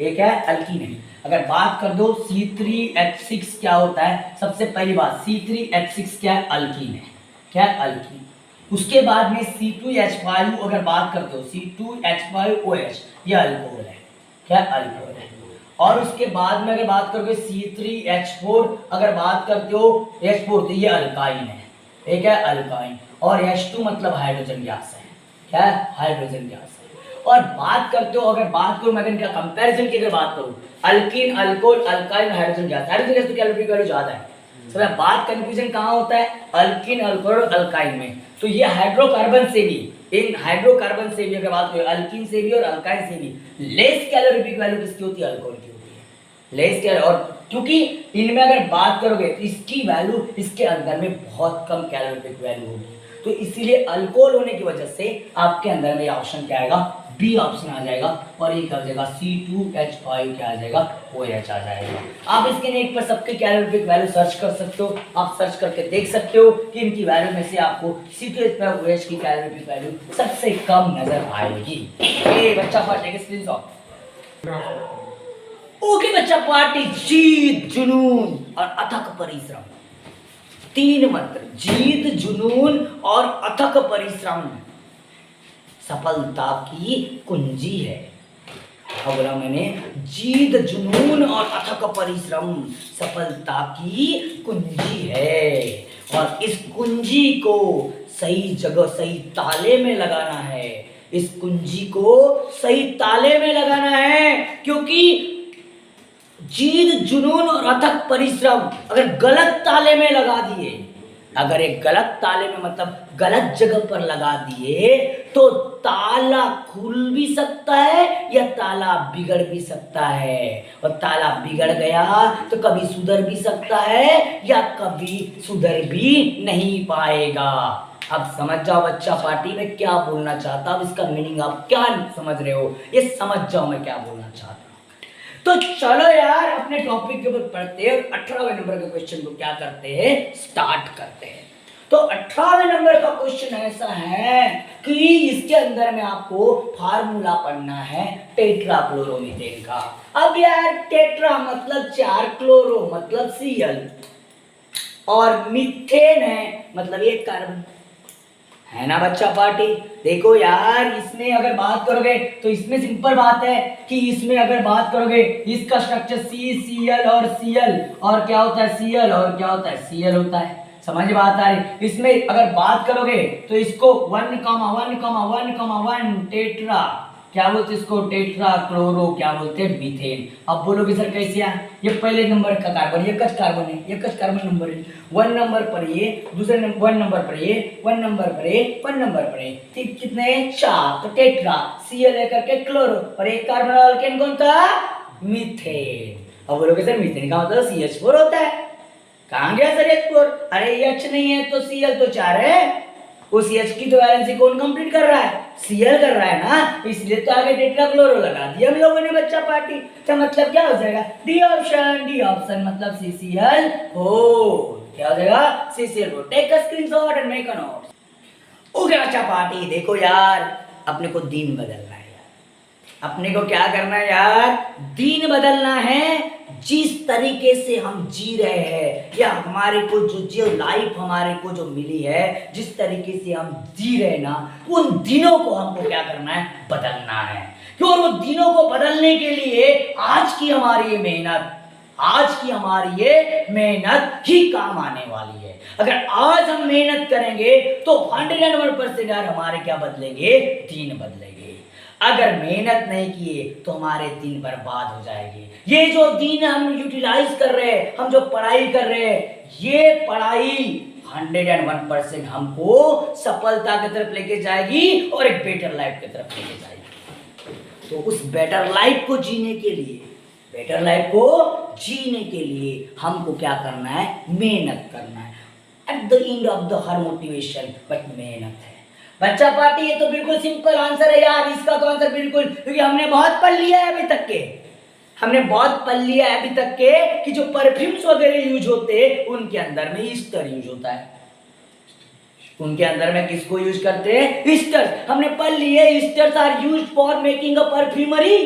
एक है अल्कीन है। अगर बात कर दो C3H6 क्या होता है, सबसे पहली बात C3H6 क्या है, अल्कीन है। क्या है, अल्कीन। उसके बाद में C2H5 अगर बात करते हो, C2H5OH ये अल्कोहल है। क्या, अल्कोहल है। और उसके बाद में अगर बात करोगे C3H4 अगर बात करते हो H4 तो ये अल्काइन है। ठीक है, अल्काइन। और H2 मतलब हाइड्रोजन गैस है। क्या है, हाइड्रोजन गैस है। और बात करते हो, अगर बात करूं मैं इनका कंपैरिजन की अगर बात करूं, alkyne, alcohol, alkyne, hydrogen gas. Hydrogen gas तो कैलोरीफिक वैल्यू ज्यादा है। सब बात कंफ्यूजन कहां होता है, अल्कीन, अल्कोहल, अल्काइन में। तो ये हाइड्रोकार्बन से भी, इन हाइड्रोकार्बन से भी अगर बात करें, अल्कीन से भी और अल्काइन से भी लेस कैलोरीफिक वैल्यू किसकी होती है, अल्कोहल की होती है। लेस कैलोरी, और क्योंकि इनमें अगर बात करोगे तो इसकी वैल्यू इसके अंदर में बहुत कम कैलोरीफिक वैल्यू होगी। तो इसीलिए अल्कोहल होने की वजह से आपके अंदर में ऑप्शन क्या आएगा, बी ऑप्शन आ जाएगा। और ये क्या हो जाएगा, C2H5 क्या आ जाएगा, OH आ जाएगा। आप इसके नेट पर सबके कैलोरीफिक वैल्यू सर्च कर सकते हो। आप सर्च करके देख सकते हो कि इनकी वैल्यू में से आपको C2H5 OH की कैलोरीफिक वैल्यू सबसे कम नजर आएगी। ये बच्चा पार्टी के स्क्रीनशॉट। ओके बच्चा पार्टी, जीत, जुनून और अथक परिश्रम, तीन मंत्र, जीत, जुनून और अथक परिश्रम सफलता की कुंजी है। क्या बोला मैंने, जीत, जुनून और अथक परिश्रम सफलता की कुंजी है। और इस कुंजी को सही जगह, सही ताले में लगाना है। इस कुंजी को सही ताले में लगाना है, क्योंकि जीत, जुनून और अथक परिश्रम अगर गलत ताले में लगा दिए अगर एक गलत ताले में मतलब गलत जगह पर लगा दिए तो ताला खुल भी सकता है या ताला बिगड़ भी सकता है, और ताला बिगड़ गया तो कभी सुधर भी सकता है या कभी सुधर भी नहीं पाएगा। अब समझ जाओ बच्चा पार्टी में क्या बोलना चाहता हूं, इसका मीनिंग आप क्या समझ रहे हो, ये समझ जाओ मैं क्या बोलना चाहता हूं। तो चलो यार अपने टॉपिक के ऊपर पढ़ते हैं, 18वें नंबर के क्वेश्चन को क्या करते हैं, स्टार्ट करते हैं। तो 18वें नंबर का क्वेश्चन ऐसा है कि इसके अंदर में आपको फार्मूला पढ़ना है टेट्राक्लोरोमीथेन का। अब यार टेट्रा मतलब 4, क्लोरो मतलब Cl, और मीथेन है मतलब 1 कार्बन, है ना बच्चा पार्टी। देखो यार इसमें अगर बात करोगे तो इसमें सिंपल बात है कि इसमें अगर बात करोगे इसका स्ट्रक्चर CCl और Cl, और क्या होता है Cl और क्या होता है Cl होता है, समझ बात आ रही। इसमें अगर बात करोगे तो इसको 1,1,1,1 टेट्रा क्या बोलते हैं, इसको टेट्रा क्लोरो क्या बोलते हैं, मीथेन। अब बोलोगे सर कैसे आया, ये पहले नंबर का कार्बन, ये कच कार्बन है, ये कच कार्बन नंबर है, 1 नंबर पर ये, दूसरे 1 नंबर पर ये, 1 नंबर पर ये, 1 नंबर पर ये, ठीक कितने 4, तो टेट्रा Cl लेकर के क्लोरो, और एक कार्बन अल्केन कौन था, मीथेन। अब बोलोगे सर मीथेन का मतलब CH4 होता है, कहां गया सर H4, अरे H नहीं है तो Cl तो 4 है, उस H की तो वैलेंसी कौन कंप्लीट कर रहा है, Cl कर रहा है ना, इसलिए तो आगे टेट्रा क्लोरो लगा दिया हम लोगों ने बच्चा पार्टी। तो मतलब क्या हो जाएगा, डी ऑप्शन मतलब CCl हो, क्या हो जाएगा CCl हो। Take a screenshot and make a note. Okay बच्चा पार्टी, देखो यार अपने को दिन बदलना है यार, अपने को क्या करना है यार, दिन बदलना है। जिस तरीके से हम जी रहे हैं या हमारे को जो लाइफ हमारे को जो मिली है, जिस तरीके से हम जी रहे ना, उन दिनों को हमको क्या करना है, बदलना है। क्यों, वो दिनों को बदलने के लिए आज की हमारी ये मेहनत ही काम आने वाली है। अगर आज हम मेहनत करेंगे तो 101% यार हमारे क्या बदलेंगे, दिन बदलेंगे। अगर मेहनत नहीं किए तो हमारे दिन बर्बाद हो जाएंगे। ये जो दिन हम यूटिलाइज कर रहे हैं, हम जो पढ़ाई कर रहे हैं, ये पढ़ाई 101% हमको सफलता की तरफ लेके जाएगी और एक बेटर लाइफ की तरफ लेके जाएगी। तो उस बेटर लाइफ को जीने के लिए हमको क्या करना है, मेहनत करना है। At the end of the her motivation but मेहनत है बच्चा पार्टी। ये तो बिल्कुल सिंपल आंसर है यार, इसका तो आंसर बिल्कुल, क्योंकि हमने बहुत पढ़ लिया है अभी तक के कि जो परफ्यूम्स वगैरह यूज होते हैं उनके अंदर में ईस्टर यूज होता है, उनके अंदर में किसको यूज करते हैं, ईस्टर। हमने पढ़ लिया esters are used for making a perfumery,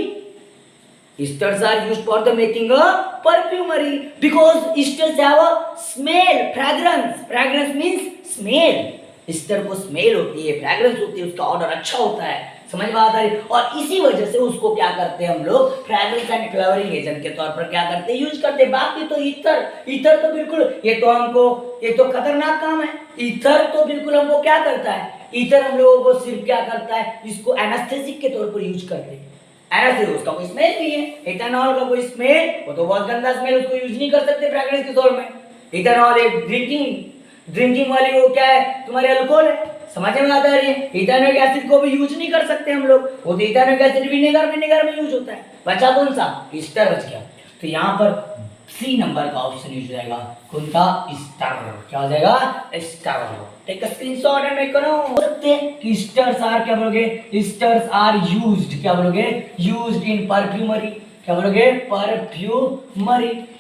esters are used for the making a perfumery because esters have a smell, fragrance means smell. Ester को स्मेल होती है, फ्रेग्रेंस होती है, उसका ऑर्डर अच्छा होता है, समझ में आता है। और इसी वजह से उसको क्या करते हैं हम लोग, फ्रेग्रेंस एंड फ्लेवरिंग एजेंट के तौर पर क्या करते हैं, यूज करते हैं। बाकी तो ईथर तो बिल्कुल ये तो खतरनाक काम है। ईथर तो बिल्कुल हमको क्या करता है, ईथर हम लोगों को सिर्फ क्या करता है, इसको एनास्थेसिक के तौर पर यूज करते हैं। एनास्थेसिक उसका कोई स्मेल नहीं है, इथेनॉल का कोई स्मेल, वो तो बहुत गंदा स्मेल, उसको यूज नहीं कर सकते फ्रेग्रेंस के तौर में। इथेनॉल एक ड्रिंकिंग वाली वो क्या है, तुम्हारे अल्कोहल है, समझ में आता है। इथेनॉइक एसिड को भी यूज नहीं कर सकते हम लोग, वो तो इथेनॉइक एसिड विनेगर में यूज होता है। बचा कौन सा, ईस्टर बच गया। तो यहाँ पर सी नंबर का ऑप्शन यूज हो जाएगा, कौन सा, ईस्टर। क्या हो जाएगा, ईस्टर। Take a screenshot and make करो सकते हैं कि ईस्टर्स आर क्या बोलोगे, ईस्टर्स आर यूज्ड, क्या बोलोगे, यूज्ड इन परफ्यूमरी, क्या बोलोगे,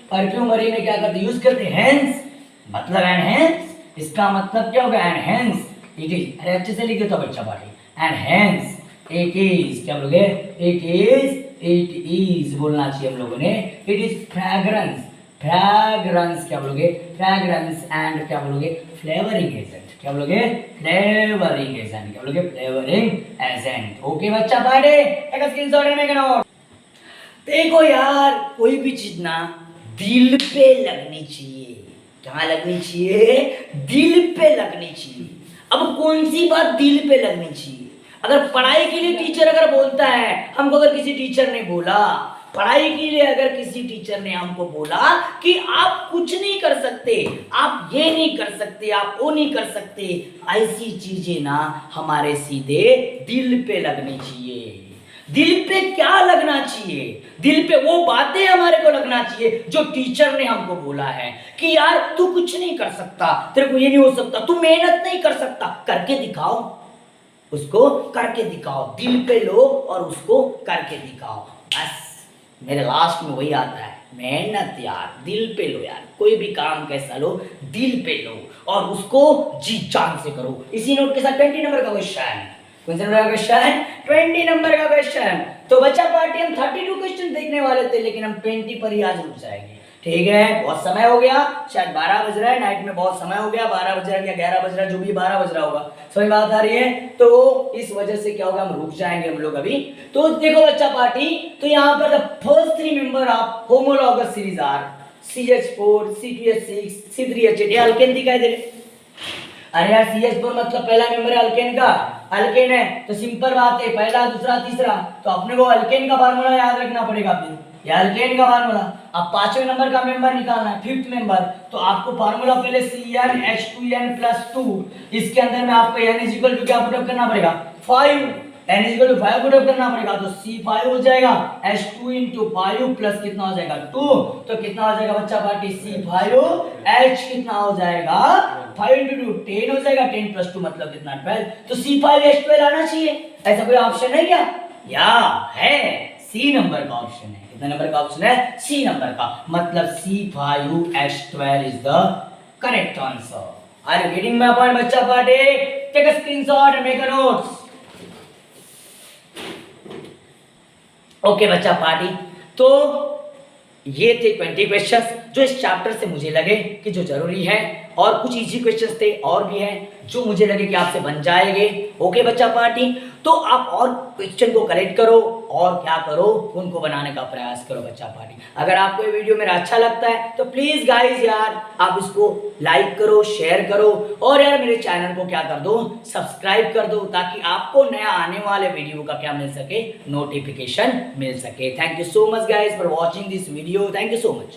परफ्यूमरी में क्या करते, यूज करते। हेंस मतलब एनहेंस, इसका मतलब क्या होगा, एनहेंस इट इज। अरे अच्छे से लिखे तो बच्चा पार्टी, एनहेंस इट इज, क्या बोलोगे, इट इज बोलना चाहिए हम लोगों ने। इट इज फ्रेग्रेंस क्या बोलोगे, फ्रेग्रेंस एंड क्या बोलोगे, फ्लेवरिंग एजेंट, क्या बोलोगे, फ्लेवरिंग एजेंट। ओके बच्चा पार्टी, एक स्क्रीनशॉट में नोट। देखो यार कोई भी चीज ना दिल पे लगनी चाहिए, कहाँ लगनी चाहिए, दिल पे लगनी चाहिए। अब कौन सी बात दिल पे लगनी चाहिए, अगर पढ़ाई के लिए टीचर अगर बोलता है, हमको अगर किसी टीचर ने बोला पढ़ाई के लिए अगर किसी टीचर ने हमको बोला कि आप कुछ नहीं कर सकते, आप ये नहीं कर सकते, आप वो नहीं कर सकते, ऐसी चीजें ना हमारे सीधे दिल पे लगनी चाहिए। दिल पे क्या लगना चाहिए? दिल पे वो बातें हमारे को लगना चाहिए जो टीचर ने हमको बोला है कि यार तू कुछ नहीं कर सकता, तेरे को ये नहीं हो सकता, तू मेहनत नहीं कर सकता, करके दिखाओ, उसको करके दिखाओ, दिल पे लो और उसको करके दिखाओ। बस मेरे लास्ट में वही आता है, मेहनत यार, दिल पे लो यार, कोई भी काम कैसा लो, दिल पे लो और उसको जी जान से करो। इसी नोट के साथ 20 नंबर का क्वेश्चन, कौन सा नंबर का क्वेश्चन? 20 नंबर का क्वेश्चन। तो बच्चा पार्टी हम 32 क्वेश्चन देखने वाले थे, लेकिन हम 20 पर ही आज रुक जाएंगे। ठीक है, बहुत समय हो गया, शायद 12 बज रहा है, नाइट में बहुत समय हो गया, 12 बज रहा है या 11 बज रहा है, जो भी 12 बज रहा होगा, समझ बात आ रही है? तो इस वजह से क्या होगा, हम रुक जाएंगे हम लोग अभी। तो देखो बच्चा पार्टी, तो यहाँ पर the first 3 member of homologous series are CH4, C2H6, C3H8, ये अल्केन दिखाई दे रहे। अरे यार CH4 मतलब पहला मेंबर है अल्केन का, अल्केन है तो सिंपल बात है, पहला दूसरा तीसरा, तो अपने को अल्केन का फार्मूला याद रखना पड़ेगा। फिर ये अल्केन का फार्मूला, अब 5वें नंबर का मेंबर निकालना है, 5th मेंबर, तो आपको फार्मूला पहले CnH2n+2, इसके अंदर में आपको n इक्वल टू क्या पुटअप करना पड़ेगा, 5, n इक्वल टू 5 पुटअप करना पड़ेगा, तो C5 हो जाएगा, H2 into 5 प्लस कितना हो जाएगा 2, तो कितना हो जाएगा बच्चा पार्टी, C5H कितना हो जाएगा, 5 into 2 10 हो जाएगा, 10 plus 2 मतलब कितना 12, तो C5H12 आना चाहिए। ऐसा कोई ऑप्शन है क्या? या है, सी नंबर का ऑप्शन है। कितना नंबर का ऑप्शन है? सी नंबर का, मतलब C5H12 is the correct answer. Are you getting my point बच्चा party? Take a screenshot and make a notes. Okay बच्चा पार्टी, तो ये थे 20 क्वेश्चंस जो इस चैप्टर से मुझे लगे कि जो जरूरी है, और कुछ इजी क्वेश्चंस थे और भी हैं जो मुझे लगे कि आपसे बन जाएंगे। ओके बच्चा पार्टी, तो आप और क्वेश्चन को कलेक्ट करो और क्या करो, उनको बनाने का प्रयास करो बच्चा पार्टी। अगर आपको ये वीडियो मेरा अच्छा लगता है तो प्लीज गाइस यार आप इसको लाइक करो, शेयर करो, और यार मेरे चैनल को क्या कर दो, सब्सक्राइब कर दो, ताकि आपको नया आने वाले वीडियो का क्या मिल सके, नोटिफिकेशन मिल सके। Thank you so much guys for watching this video, thank you so much.